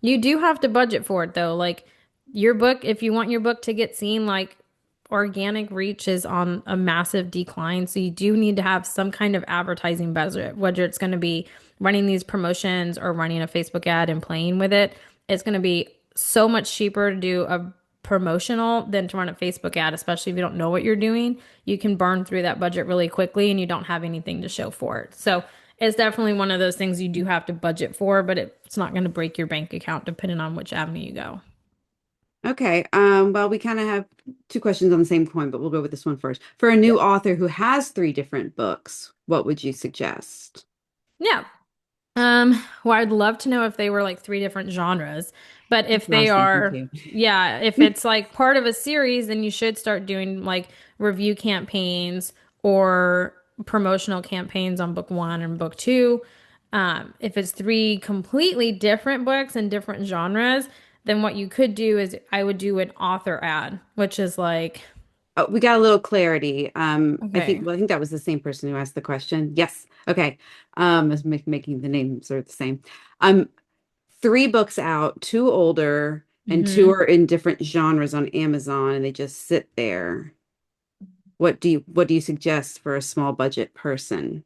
[SPEAKER 2] You do have to budget for it though. Like your book, if you want your book to get seen, like organic reach is on a massive decline. So you do need to have some kind of advertising budget, whether it's going to be running these promotions or running a Facebook ad and playing with it. It's going to be so much cheaper to do a promotional than to run a Facebook ad, especially if you don't know what you're doing. You can burn through that budget really quickly and you don't have anything to show for it. So it's definitely one of those things you do have to budget for, but it's not going to break your bank account depending on which avenue you go.
[SPEAKER 1] Okay. Well, we kind of have two questions on the same coin, but we'll go with this one first. For a
[SPEAKER 2] Yeah.
[SPEAKER 1] new author who has three different books, what would you suggest?
[SPEAKER 2] Yeah. Well, I'd love to know if they were like three different genres, But
[SPEAKER 1] That's
[SPEAKER 2] if
[SPEAKER 1] what I
[SPEAKER 2] they
[SPEAKER 1] was thinking
[SPEAKER 2] are,
[SPEAKER 1] too.
[SPEAKER 2] yeah, if it's like part of a series, then you should start doing like review campaigns or promotional campaigns on book one and book two. If it's three completely different books and different genres, then what you could do is I would do an author ad, which is like,
[SPEAKER 1] Oh, we got a little clarity.
[SPEAKER 2] okay.
[SPEAKER 1] I think that was the same person who asked the question. Yes. Okay. I was making the names are the same. Um, three books out, two older, and two
[SPEAKER 2] Hmm.
[SPEAKER 1] are in different genres on Amazon, and they just sit there. What do you suggest for a small budget person?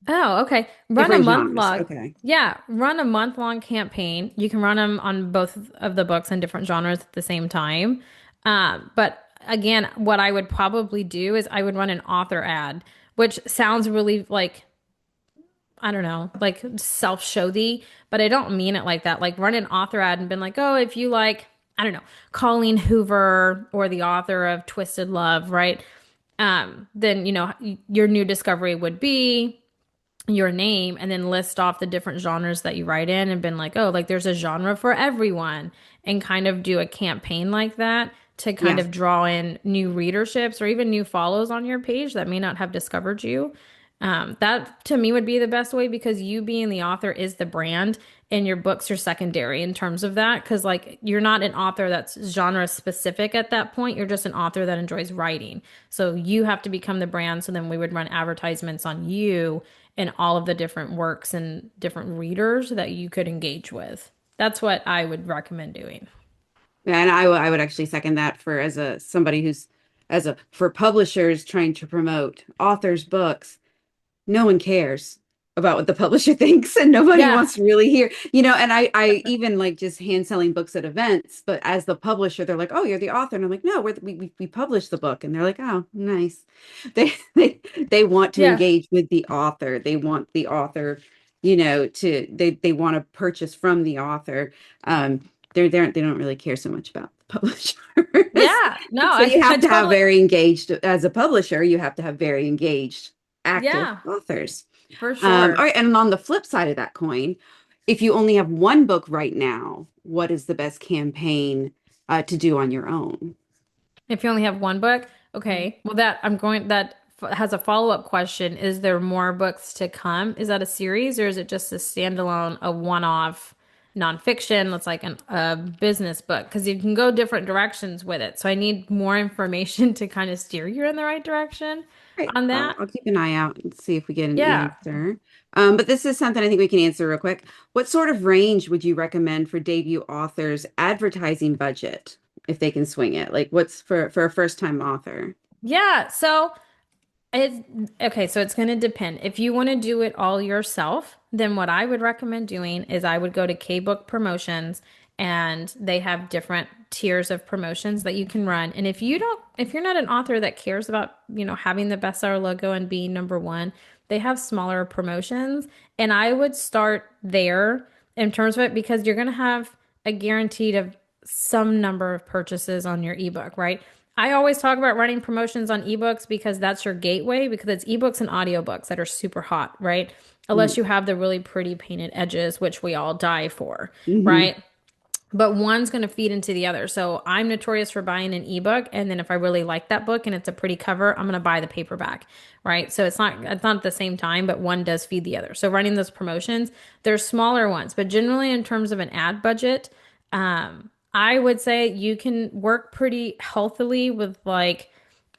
[SPEAKER 2] Oh, okay. Run a
[SPEAKER 1] Different
[SPEAKER 2] month
[SPEAKER 1] genres.
[SPEAKER 2] long.
[SPEAKER 1] Okay.
[SPEAKER 2] Yeah, run a month long campaign. You can run them on both of the books and different genres at the same time. But again, what I would probably do is I would run an author ad, which sounds really like, I don't know, like self-showy, but I don't mean it like that. Like run an author ad and been like, oh, if you like, I don't know, Colleen Hoover or the author of Twisted Love, right? Then, your new discovery would be your name and then list off the different genres that you write in and been like, oh, like there's a genre for everyone and kind of do a campaign like that to kind
[SPEAKER 1] Yeah.
[SPEAKER 2] of draw in new readerships or even new follows on your page that may not have discovered you. That to me would be the best way because you being the author is the brand and your books are secondary in terms of that. Cause like you're not an author that's genre specific at that point. You're just an author that enjoys writing. So you have to become the brand. So then we would run advertisements on you and all of the different works and different readers that you could engage with. That's what I would recommend doing.
[SPEAKER 1] And I would actually second that for as a somebody who's as a for publishers trying to promote authors' books. No one cares about what the publisher thinks and nobody
[SPEAKER 2] Yeah.
[SPEAKER 1] wants to really hear, and I even like just hand selling books at events, but as the publisher, they're like, oh, you're the author. And I'm like, no, we published the book. And they're like, oh, nice. They want to
[SPEAKER 2] Yeah.
[SPEAKER 1] engage with the author. They want the author, they want to purchase from the author. They don't really care so much about the publishers.
[SPEAKER 2] Yeah. No,
[SPEAKER 1] So
[SPEAKER 2] I,
[SPEAKER 1] you
[SPEAKER 2] I
[SPEAKER 1] have to have
[SPEAKER 2] totally,
[SPEAKER 1] very engaged as a publisher, you have to have very engaged active
[SPEAKER 2] yeah,
[SPEAKER 1] authors.
[SPEAKER 2] for
[SPEAKER 1] All
[SPEAKER 2] sure.
[SPEAKER 1] right, and on the flip side of that coin, if you only have one book right now, what is the best campaign to do on your own?
[SPEAKER 2] If you only have one book, okay. Well, has a follow-up question. Is there more books to come? Is that a series or is it just a standalone, a one-off nonfiction that's like a business book? Because you can go different directions with it. So I need more information to kind of steer you in the right direction
[SPEAKER 1] Right,
[SPEAKER 2] on
[SPEAKER 1] I'll,
[SPEAKER 2] that.
[SPEAKER 1] I'll keep an eye out and see if we get an
[SPEAKER 2] Yeah.
[SPEAKER 1] answer. But this is something I think we can answer real quick. What sort of range would you recommend for debut authors' advertising budget if they can swing it? Like what's for a first-time author?
[SPEAKER 2] Yeah. So It's okay, so it's going to depend. If you want to do it all yourself, then what I would recommend doing is I would go to K-Book Promotions and they have different tiers of promotions that you can run. And if you're not an author that cares about, having the bestseller logo and being number one, they have smaller promotions. And I would start there in terms of it because you're going to have a guaranteed of some number of purchases on your ebook, right? I always talk about running promotions on ebooks because that's your gateway because it's ebooks and audiobooks that are super hot, right? Unless you have the really pretty painted edges, which we all die for,
[SPEAKER 1] Mm-hmm.
[SPEAKER 2] right? But one's going to feed into the other. So I'm notorious for buying an ebook, and then if I really like that book and it's a pretty cover, I'm going to buy the paperback, right? So it's not at the same time, but one does feed the other. So running those promotions, there's smaller ones, but generally in terms of an ad budget, I would say you can work pretty healthily with like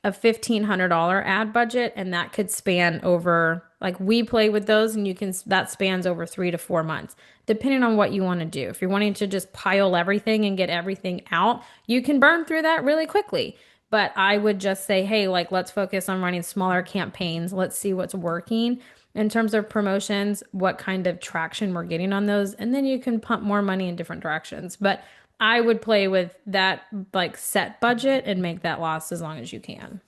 [SPEAKER 2] a $1,500 ad budget, and that could span over, like we play with those, and that spans over 3 to 4 months, depending on what you want to do. If you're wanting to just pile everything and get everything out, you can burn through that really quickly. But I would just say, hey, like let's focus on running smaller campaigns. Let's see what's working in terms of promotions, what kind of traction we're getting on those, and then you can pump more money in different directions. But I would play with that like set budget and make that last as long as you can.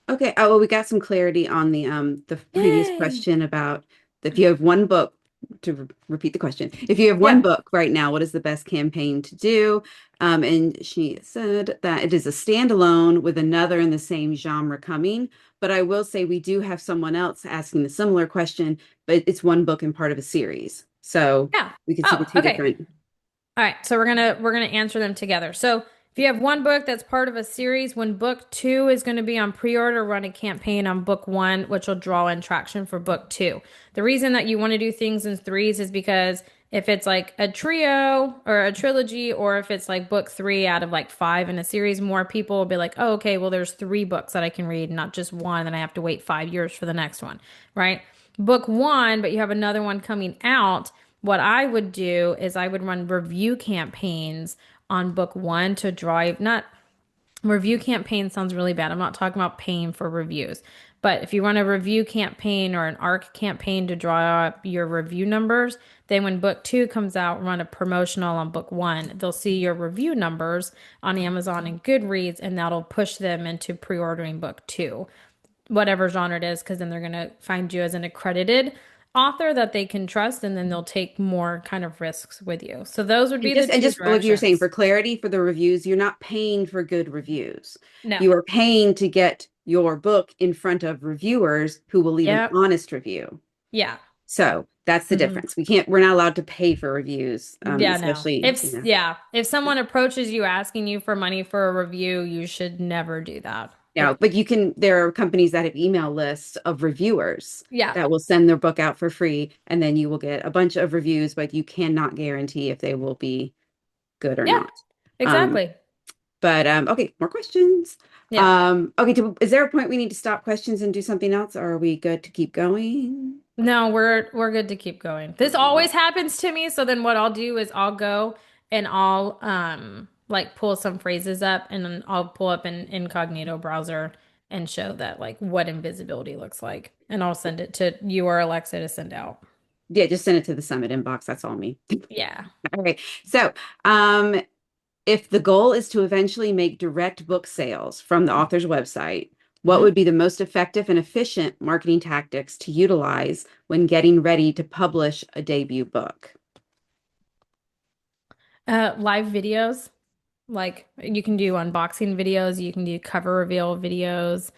[SPEAKER 1] Okay. Oh, well, we got some clarity on the previous
[SPEAKER 2] Yay.
[SPEAKER 1] question about if you have one book, to repeat the question, if you have one
[SPEAKER 2] Yep.
[SPEAKER 1] book right now, what is the best campaign to do? And she said that it is a standalone with another in the same genre coming. But I will say we do have someone else asking the similar question, but it's one book and part of a series. So
[SPEAKER 2] Yeah.
[SPEAKER 1] we could see the
[SPEAKER 2] Oh,
[SPEAKER 1] two
[SPEAKER 2] okay.
[SPEAKER 1] different.
[SPEAKER 2] All right, so we're gonna answer them together. So if you have one book that's part of a series, when book two is going to be on pre-order, run a campaign on book one, which will draw in traction for book two. The reason that you want to do things in threes is because if it's like a trio or a trilogy, or if it's like book three out of like five in a series, more people will be like, oh, okay, well, there's three books that I can read, not just one, and I have to wait 5 years for the next one, right? Book one, but you have another one coming out. What I would do is I would run review campaigns on book one to drive, not review campaign sounds really bad. I'm not talking about paying for reviews. But if you run a review campaign or an ARC campaign to draw up your review numbers, then when book two comes out, run a promotional on book one. They'll see your review numbers on Amazon and Goodreads, and that'll push them into pre ordering book two, whatever genre it is, because then they're going to find you as an accredited author that they can trust, and then they'll take more kind of risks with you. So those would
[SPEAKER 1] And
[SPEAKER 2] be the
[SPEAKER 1] just and
[SPEAKER 2] two
[SPEAKER 1] just like you were saying,
[SPEAKER 2] directions.
[SPEAKER 1] for clarity for the reviews, you're not paying for good reviews.
[SPEAKER 2] No.
[SPEAKER 1] You are paying to get your book in front of reviewers who will leave an
[SPEAKER 2] Yep.
[SPEAKER 1] honest review.
[SPEAKER 2] Yeah.
[SPEAKER 1] So that's the
[SPEAKER 2] Hmm.
[SPEAKER 1] difference. We're not allowed to pay for reviews,
[SPEAKER 2] Yeah, no.
[SPEAKER 1] especially,
[SPEAKER 2] If yeah, if someone approaches you asking you for money for a review, you should never do that.
[SPEAKER 1] but there are companies that have email lists of reviewers
[SPEAKER 2] Yeah.
[SPEAKER 1] that will send their book out for free, and then you will get a bunch of reviews, but you cannot guarantee if they will be good or
[SPEAKER 2] Yeah,
[SPEAKER 1] not. Um,
[SPEAKER 2] exactly.
[SPEAKER 1] but okay, more questions.
[SPEAKER 2] Yeah.
[SPEAKER 1] Okay, is there a point we need to stop questions and do something else, or are we good to keep going?
[SPEAKER 2] No, we're good to keep going. This always happens to me, so then what I'll do is I'll go and I'll like pull some phrases up, and then I'll pull up an incognito browser and show that like what invisibility looks like. And I'll send it to you or Alexa to send out.
[SPEAKER 1] Yeah, just send it to the Summit inbox. That's all me.
[SPEAKER 2] Yeah.
[SPEAKER 1] Okay, so um, if the goal is to eventually make direct book sales from the author's website, what
[SPEAKER 2] Mhm.
[SPEAKER 1] would be the most effective and efficient marketing tactics to utilize when getting ready to publish a debut book?
[SPEAKER 2] Live videos. Like you can do unboxing videos, you can do cover reveal videos.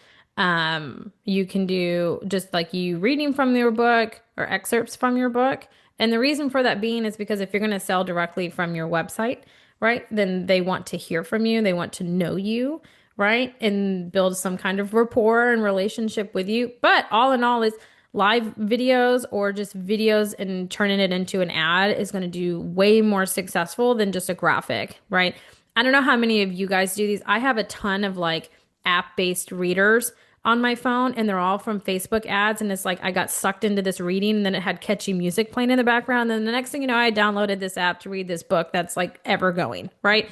[SPEAKER 2] You can do just like you reading from your book or excerpts from your book. And the reason for that being is because if you're going to sell directly from your website, right, then they want to hear from you, they want to know you, right, and build some kind of rapport and relationship with you. But all in all, is live videos or just videos and turning it into an ad is going to do way more successful than just a graphic, right? I don't know how many of you guys do these. I have a ton of like app-based readers on my phone, and they're all from Facebook ads. And it's like I got sucked into this reading, and then it had catchy music playing in the background. And then the next thing you know, I downloaded this app to read this book that's like ever going, right?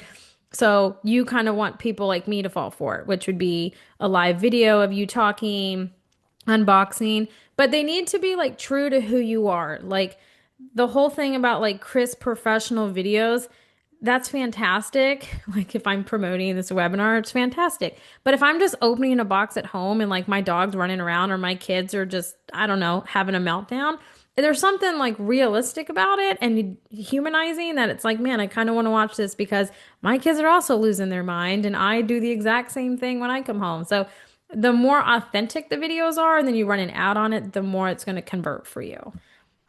[SPEAKER 2] So you kind of want people like me to fall for it, which would be a live video of you talking, unboxing, but they need to be like true to who you are. Like the whole thing about like crisp professional videos, that's fantastic. Like if I'm promoting this webinar, it's fantastic. But if I'm just opening a box at home and like my dog's running around or my kids are just, I don't know, having a meltdown, there's something like realistic about it and humanizing that it's like, man, I kind of want to watch this because my kids are also losing their mind and I do the exact same thing when I come home. So the more authentic the videos are and then you run an ad on it, the more it's going to convert for you.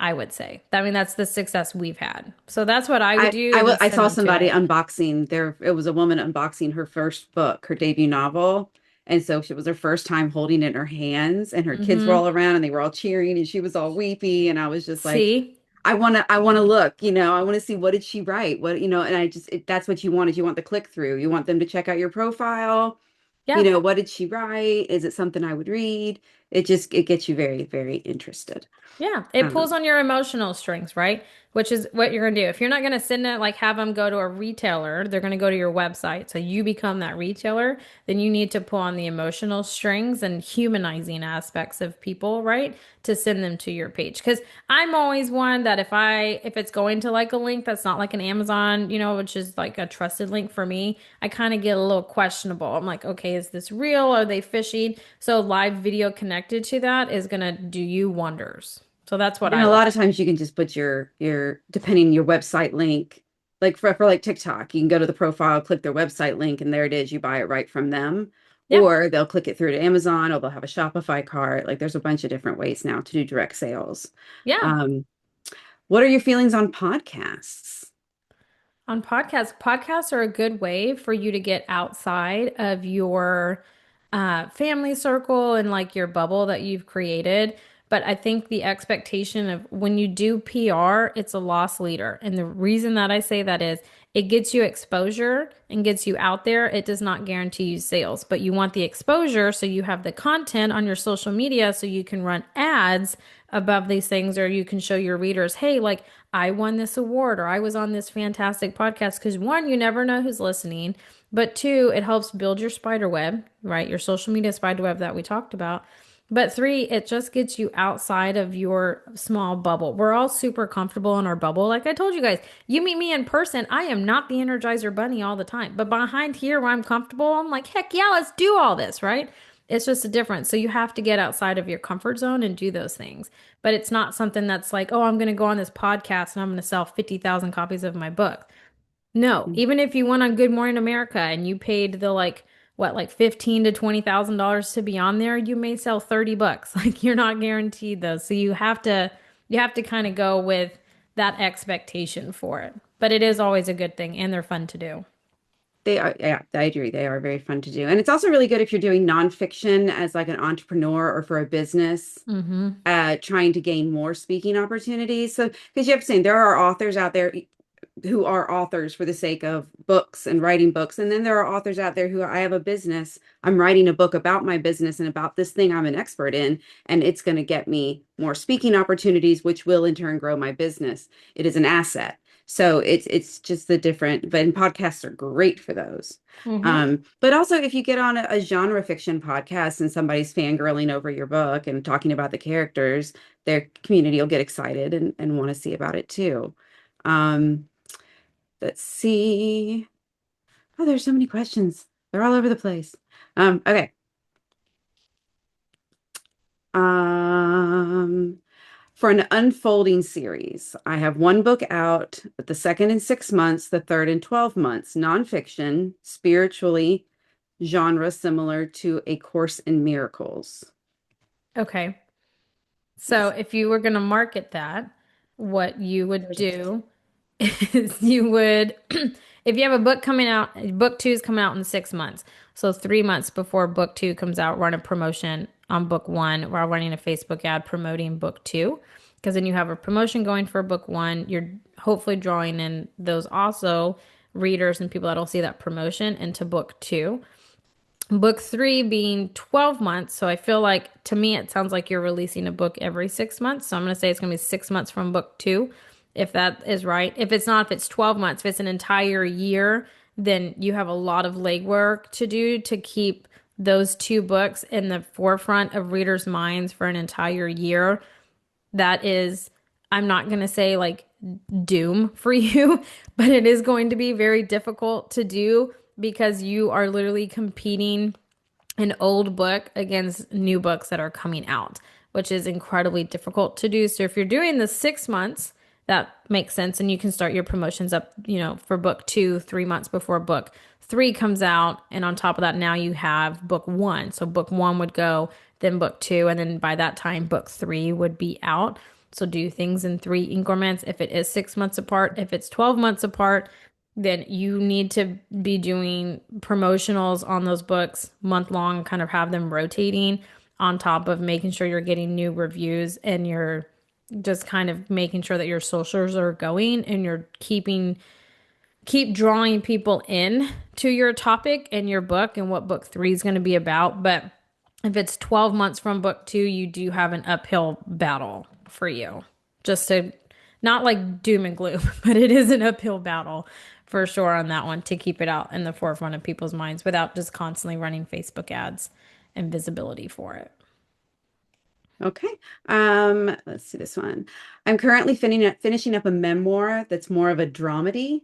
[SPEAKER 2] I would say. I mean, that's the success we've had. So that's what I would do and then
[SPEAKER 1] I
[SPEAKER 2] send
[SPEAKER 1] saw
[SPEAKER 2] them to
[SPEAKER 1] somebody
[SPEAKER 2] it.
[SPEAKER 1] unboxing their, it was a woman unboxing her first book, her debut novel. And so it was her first time holding it in her hands, and her kids were
[SPEAKER 2] Mm-hmm.
[SPEAKER 1] all around and they were all cheering and she was all weepy. And I was just like,
[SPEAKER 2] See?
[SPEAKER 1] I want to look, I want to see, what did she write? And that's what you want, is you want the click through. You want them to check out your profile.
[SPEAKER 2] Yeah.
[SPEAKER 1] What did she write? Is it something I would read? It gets you very, very interested.
[SPEAKER 2] Yeah, it pulls
[SPEAKER 1] Um,
[SPEAKER 2] on your emotional strings, right? Which is what you're going to do. If you're not going to send it, like have them go to a retailer, they're going to go to your website. So you become that retailer, then you need to pull on the emotional strings and humanizing aspects of people, right? To send them to your page. Because I'm always one that if it's going to like a link that's not like an Amazon, which is like a trusted link for me, I kind of get a little questionable. I'm like, okay, is this real? Are they phishing? So live video connected to that is going to do you wonders. So that's what
[SPEAKER 1] And
[SPEAKER 2] I
[SPEAKER 1] a
[SPEAKER 2] look
[SPEAKER 1] lot of
[SPEAKER 2] at.
[SPEAKER 1] times you can just put your depending your website link, like for like TikTok, you can go to the profile, click their website link, and there it is. You buy it right from them.
[SPEAKER 2] Yeah.
[SPEAKER 1] Or they'll click it through to Amazon, or they'll have a Shopify cart. Like there's a bunch of different ways now to do direct sales.
[SPEAKER 2] Yeah.
[SPEAKER 1] Um, what are your feelings on podcasts?
[SPEAKER 2] On podcasts, podcasts are a good way for you to get outside of your family circle and like your bubble that you've created. But I think the expectation of when you do PR, it's a loss leader. And the reason that I say that is it gets you exposure and gets you out there. It does not guarantee you sales, but you want the exposure so you have the content on your social media so you can run ads above these things, or you can show your readers, hey, like I won this award or I was on this fantastic podcast. Because one, you never know who's listening, but two, it helps build your spider web, right? Your social media spider web that we talked about. But three, it just gets you outside of your small bubble. We're all super comfortable in our bubble. Like I told you guys, you meet me in person, I am not the Energizer Bunny all the time. But behind here where I'm comfortable, I'm like, heck yeah, let's do all this, right? It's just a difference. So you have to get outside of your comfort zone and do those things. But it's not something that's like, oh, I'm going to go on this podcast and I'm going to sell 50,000 copies of my book. No, even if you went on Good Morning America and you paid the like what like 15 to $20,000 to be on there, you may sell 30 books. Like you're not guaranteed those. So you have to kind of go with that expectation for it. But it is always a good thing and they're fun to do.
[SPEAKER 1] They are, yeah, I agree. They are very fun to do. And it's also really good if you're doing nonfiction as like an entrepreneur or for a business,
[SPEAKER 2] Mm-hmm.
[SPEAKER 1] trying to gain more speaking opportunities. So, because you have to say there are authors out there who are authors for the sake of books and writing books. And then there are authors out there who I have a business. I'm writing a book about my business and about this thing I'm an expert in, and it's going to get me more speaking opportunities, which will in turn grow my business. It is an asset. So it's just the different, but and podcasts are great for those.
[SPEAKER 2] Mm-hmm.
[SPEAKER 1] But also if you get on a genre fiction podcast and somebody's fangirling over your book and talking about the characters, their community will get excited and want to see about it too. Um, Let's see. Oh, there's so many questions. They're all over the place. Okay. Um, for an unfolding series, I have one book out, the second in 6 months, the third in 12 months, nonfiction, spiritually, genre similar to A Course in Miracles.
[SPEAKER 2] Okay. So if you were going to market that, what you would
[SPEAKER 1] There's a
[SPEAKER 2] do is you would, if you have a book coming out, book two is coming out in 6 months. So 3 months before book two comes out, run a promotion on book one. We're running a Facebook ad promoting book two. Because then you have a promotion going for book one. You're hopefully drawing in those also readers and people that'll see that promotion into book two. Book three being 12 months. So I feel like to me, it sounds like you're releasing a book every 6 months. So I'm going to say it's going to be 6 months from book two, if that is right. If it's not, if it's 12 months, if it's an entire year, then you have a lot of legwork to do to keep those two books in the forefront of readers' minds for an entire year. That is, I'm not going to say like doom for you, but it is going to be very difficult to do because you are literally competing an old book against new books that are coming out, which is incredibly difficult to do. So if you're doing the 6 months, that makes sense. And you can start your promotions up, for book two, 3 months before book three comes out. And on top of that, now you have book one. So book one would go, then book two. And then by that time, book three would be out. So do things in three increments. If it is 6 months apart, if it's 12 months apart, then you need to be doing promotionals on those books month long, kind of have them rotating on top of making sure you're getting new reviews and you're just kind of making sure that your socials are going and you're keep drawing people in to your topic and your book and what book three is going to be about. But if it's 12 months from book two, you do have an uphill battle for you. Just to not like doom and gloom, but it is an uphill battle for sure on that one to keep it out in the forefront of people's minds without just constantly running Facebook ads and visibility for it.
[SPEAKER 1] Okay. Let's see this one. I'm currently finishing up a memoir that's more of a dramedy.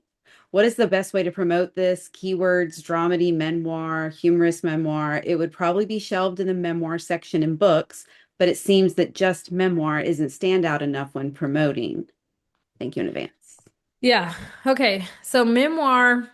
[SPEAKER 1] What is the best way to promote this? Keywords, dramedy, memoir, humorous memoir. It would probably be shelved in the memoir section in books, but it seems that just memoir isn't standout enough when promoting. Thank you in advance.
[SPEAKER 2] Yeah. Okay. So memoir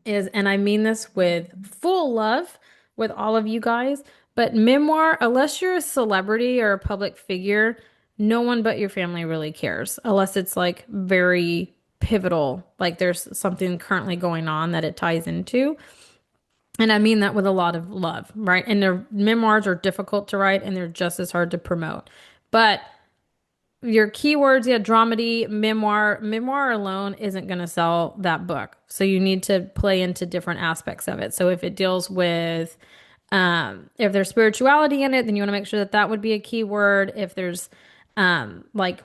[SPEAKER 2] is, and I mean this with full love with all of you guys, but memoir, unless you're a celebrity or a public figure, no one but your family really cares, unless it's like very pivotal, like there's something currently going on that it ties into. And I mean that with a lot of love, right? And their memoirs are difficult to write and they're just as hard to promote. But your keywords, yeah, dramedy, memoir. Memoir alone isn't going to sell that book. So you need to play into different aspects of it. So if it deals with, if there's spirituality in it, then you want to make sure that that would be a keyword. If there's, like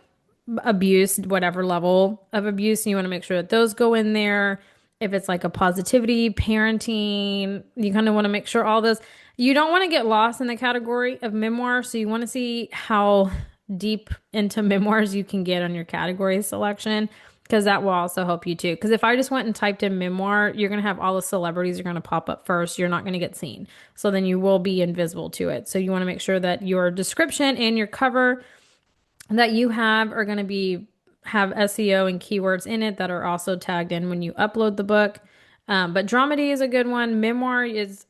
[SPEAKER 2] abuse, whatever level of abuse, and you want to make sure that those go in there. If it's like a positivity, parenting, you kind of want to make sure all those. You don't want to get lost in the category of memoir, so you want to see how deep into memoirs you can get on your category selection because that will also help you too. Because if I just went and typed in memoir, you're going to have all the celebrities are going to pop up first. You're not going to get seen. So then you will be invisible to it. So you want to make sure that your description and your cover that you have are going to be have SEO and keywords in it that are also tagged in when you upload the book. But dramedy is a good one. Memoir is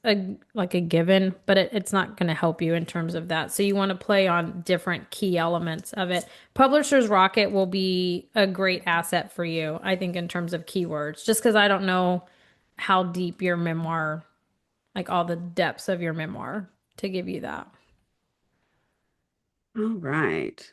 [SPEAKER 2] like a given, but it's not going to help you in terms of that. So you want to play on different key elements of it. Publisher's Rocket will be a great asset for you, I think, in terms of keywords, just because I don't know how deep your memoir, like all the depths of your memoir to give you that.
[SPEAKER 1] All right.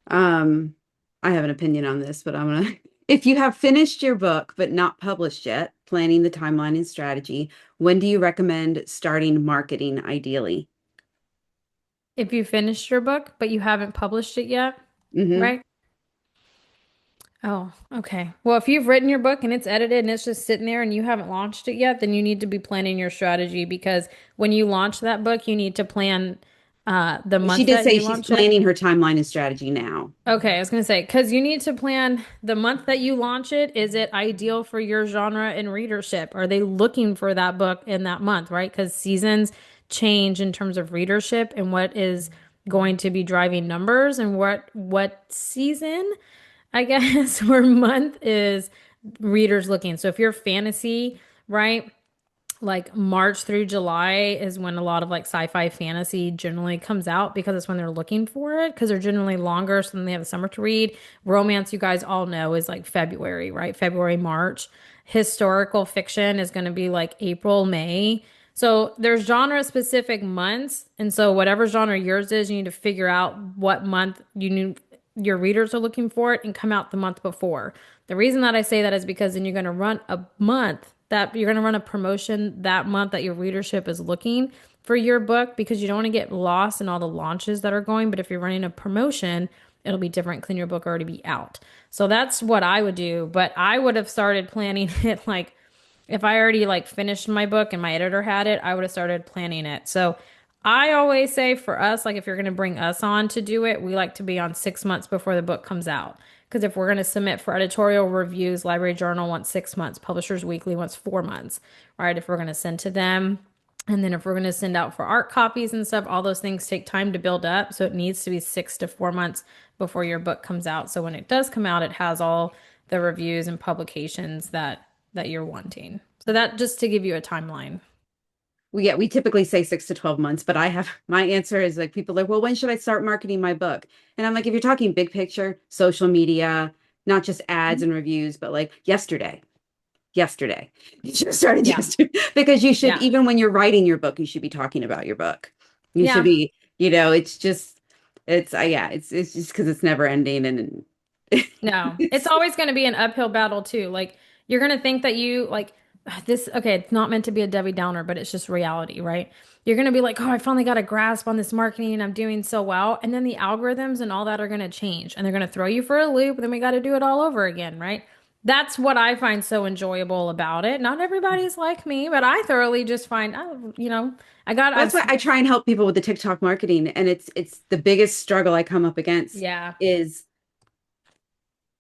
[SPEAKER 1] Um, I have an opinion on this, but I'm gonna if you have finished your book but not published yet, planning the timeline and strategy, when do you recommend starting marketing ideally?
[SPEAKER 2] If you finished your book, but you haven't published it yet,
[SPEAKER 1] Hmm.
[SPEAKER 2] right? Oh, okay. Well, if you've written your book and it's edited and it's just sitting there and you haven't launched it yet, then you need to be planning your strategy because when you launch that book, you need to plan the
[SPEAKER 1] She
[SPEAKER 2] month
[SPEAKER 1] did
[SPEAKER 2] that
[SPEAKER 1] say
[SPEAKER 2] you
[SPEAKER 1] she's
[SPEAKER 2] launch it.
[SPEAKER 1] planning her timeline and strategy now.
[SPEAKER 2] Okay, I was gonna say, because you need to plan the month that you launch it. Is it ideal for your genre and readership? Are they looking for that book in that month, right? Because seasons change in terms of readership and what is going to be driving numbers and what season, I guess, or month is readers looking. So if you're fantasy, right? Like March through July is when a lot of like sci-fi fantasy generally comes out because it's when they're looking for it because they're generally longer so then they have the summer to read. Romance, you guys all know, is like February, right? February, March. Historical fiction is going to be like April, May. So there's genre specific months, and so whatever genre yours is, you need to figure out what month you need your readers are looking for it and come out the month before. The reason that I say that is because then you're going to run a month that you're going to run a promotion that month that your readership is looking for your book because you don't want to get lost in all the launches that are going. But if you're running a promotion, it'll be different because your book already be out. So that's what I would do. But I would have started planning it like if I already like finished my book and my editor had it, I would have started planning it. So I always say for us, like if you're going to bring us on to do it, we like to be on 6 months before the book comes out. Because if we're going to submit for editorial reviews, Library Journal wants 6 months, Publishers Weekly wants 4 months, right? If we're going to send to them. And then if we're going to send out for art copies and stuff, all those things take time to build up. So it needs to be 6 to 4 months before your book comes out. So when it does come out, it has all the reviews and publications that you're wanting. So that just to give you a timeline.
[SPEAKER 1] We typically say 6 to 12 months, but I have my answer is like people are like, well, when should I start marketing my book? And I'm like, if you're talking big picture, social media, not just ads and reviews, but like yesterday. You should have started
[SPEAKER 2] Yeah.
[SPEAKER 1] yesterday because you should,
[SPEAKER 2] Yeah.
[SPEAKER 1] even when you're writing your book, you should be talking about your book. You should
[SPEAKER 2] Yeah.
[SPEAKER 1] be, it's just, yeah, it's just because it's never ending and
[SPEAKER 2] No, it's
[SPEAKER 1] it's,
[SPEAKER 2] always going to be an uphill battle too. Like you're going to think that you like this, okay, it's not meant to be a Debbie Downer, but it's just reality, right? You're going to be like, "Oh, I finally got a grasp on this marketing and I'm doing so well." And then the algorithms and all that are going to change and they're going to throw you for a loop, and then we got to do it all over again, right? That's what I find so enjoyable about it. Not everybody's like me, but I thoroughly just find, oh,
[SPEAKER 1] that's why I try and help people with the TikTok marketing. And it's the biggest struggle I come up against
[SPEAKER 2] yeah,
[SPEAKER 1] is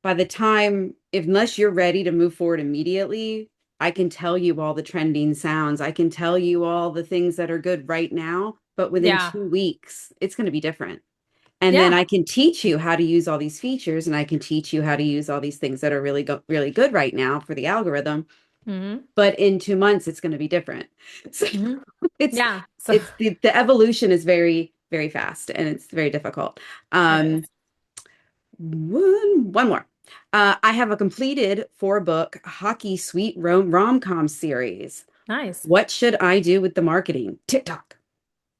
[SPEAKER 1] by the time, unless you're ready to move forward immediately, I can tell you all the trending sounds. I can tell you all the things that are good right now, but within
[SPEAKER 2] yeah,
[SPEAKER 1] 2 weeks, it's going to be different. And then
[SPEAKER 2] yeah.
[SPEAKER 1] I can teach you how to use all these features and I can teach you how to use all these things that are really good right now for the algorithm.
[SPEAKER 2] Hmm.
[SPEAKER 1] But in 2 months, it's going to be different. So
[SPEAKER 2] Hmm.
[SPEAKER 1] it's
[SPEAKER 2] Yeah. So
[SPEAKER 1] it's the evolution is very, very fast and it's very difficult.
[SPEAKER 2] it is.
[SPEAKER 1] Um, one more. I have a completed four-book hockey sweet rom-com series.
[SPEAKER 2] Nice.
[SPEAKER 1] What should I do with the marketing? TikTok.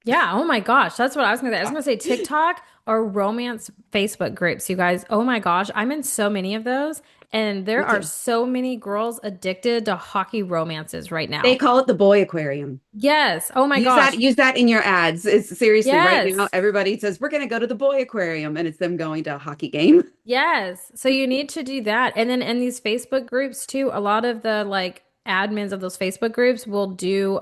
[SPEAKER 2] Yeah. Oh my gosh. That's what I was gonna say. I was gonna say TikTok or romance Facebook groups, you guys. Oh my gosh. I'm in so many of those, and there
[SPEAKER 1] Me
[SPEAKER 2] are
[SPEAKER 1] too.
[SPEAKER 2] so many girls addicted to hockey romances right
[SPEAKER 1] They
[SPEAKER 2] now.
[SPEAKER 1] call it the boy aquarium.
[SPEAKER 2] Yes. Oh my gosh.
[SPEAKER 1] Use that in your ads. It's seriously right now.
[SPEAKER 2] Yes.
[SPEAKER 1] Everybody says we're going to go to the boy aquarium, and it's them going to a hockey game.
[SPEAKER 2] Yes. So you need to do that. And then in these Facebook groups too, a lot of the like admins of those Facebook groups will do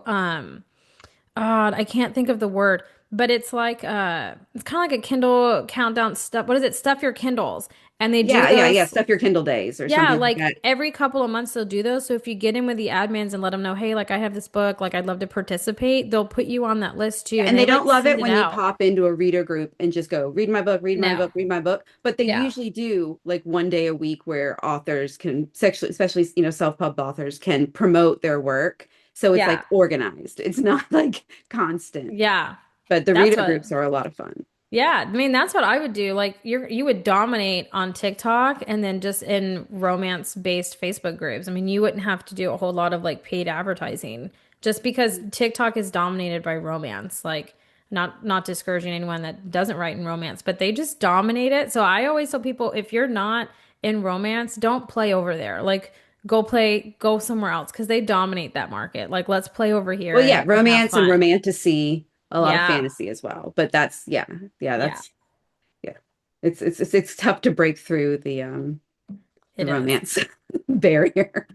[SPEAKER 2] I can't think of the word, but it's kind of like a Kindle countdown stuff. What is it? Stuff your Kindles. And they do
[SPEAKER 1] Yeah.
[SPEAKER 2] those.
[SPEAKER 1] Stuff your Kindle days or
[SPEAKER 2] Yeah,
[SPEAKER 1] something like
[SPEAKER 2] like
[SPEAKER 1] that.
[SPEAKER 2] every couple of months they'll do those. So if you get in with the admins and let them know, hey, like I have this book, like I'd love to participate, they'll put you on that list too.
[SPEAKER 1] Yeah,
[SPEAKER 2] And
[SPEAKER 1] and
[SPEAKER 2] they
[SPEAKER 1] they don't
[SPEAKER 2] like
[SPEAKER 1] love
[SPEAKER 2] send
[SPEAKER 1] it
[SPEAKER 2] it
[SPEAKER 1] when you
[SPEAKER 2] out.
[SPEAKER 1] pop into a reader group and just go, read my book, read my
[SPEAKER 2] No.
[SPEAKER 1] book, read my book. But they
[SPEAKER 2] Yeah.
[SPEAKER 1] usually do like one day a week where authors can sexually, especially, self-pub authors can promote their work. So it's
[SPEAKER 2] Yeah.
[SPEAKER 1] like organized. It's not like constant.
[SPEAKER 2] Yeah.
[SPEAKER 1] But the
[SPEAKER 2] That's
[SPEAKER 1] reader
[SPEAKER 2] what
[SPEAKER 1] groups are a lot of fun.
[SPEAKER 2] Yeah, I mean that's what I would do. Like you would dominate on TikTok and then just in romance-based Facebook groups. I mean, you wouldn't have to do a whole lot of like paid advertising just because TikTok is dominated by romance. Like not discouraging anyone that doesn't write in romance, but they just dominate it. So I always tell people if you're not in romance, don't play over there. Like go somewhere else because they dominate that market. Like let's play over here
[SPEAKER 1] Well, yeah,
[SPEAKER 2] and have
[SPEAKER 1] romance and
[SPEAKER 2] fun.
[SPEAKER 1] romantasy, a lot of
[SPEAKER 2] Yeah.
[SPEAKER 1] fantasy as well. But that's
[SPEAKER 2] Yeah,
[SPEAKER 1] that's yeah. It's tough to break through the
[SPEAKER 2] it is.
[SPEAKER 1] romance barrier.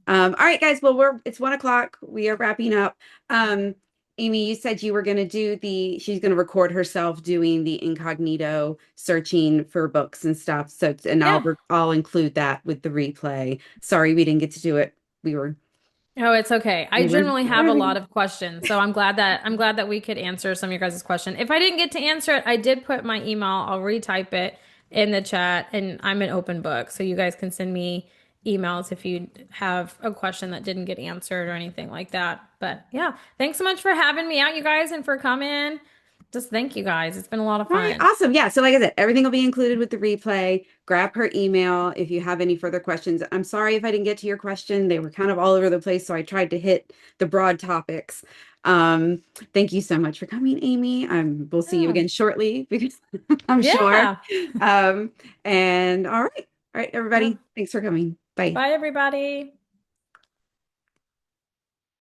[SPEAKER 1] All right, guys. Well, it's 1 o'clock. We are wrapping up. Um, Amy, you said you were going to she's going to record herself doing the incognito searching for books and stuff. So, and
[SPEAKER 2] Yeah.
[SPEAKER 1] I'll include that with the replay. Sorry, we didn't get to do it.
[SPEAKER 2] Oh, it's okay. I
[SPEAKER 1] We were,
[SPEAKER 2] generally have a lot of questions, so I'm glad that we could answer some of your guys' question. If I didn't get to answer it, I did put my email. I'll retype it in the chat, and I'm an open book, so you guys can send me emails if you have a question that didn't get answered or anything like that. But yeah, thanks so much for having me out, you guys, and for coming. Just thank you guys. It's been a lot of
[SPEAKER 1] All right,
[SPEAKER 2] fun.
[SPEAKER 1] awesome. Yeah, so like I said, everything will be included with the replay. Grab her email if you have any further questions. I'm sorry if I didn't get to your question. They were kind of all over the place, so I tried to hit the broad topics. Um, Thank you so much for coming, Amy. We'll see you
[SPEAKER 2] Yeah.
[SPEAKER 1] again shortly because I'm sure.
[SPEAKER 2] Yeah.
[SPEAKER 1] Um, and all right,
[SPEAKER 2] Yeah.
[SPEAKER 1] everybody, thanks for coming. Bye.
[SPEAKER 2] Bye, everybody.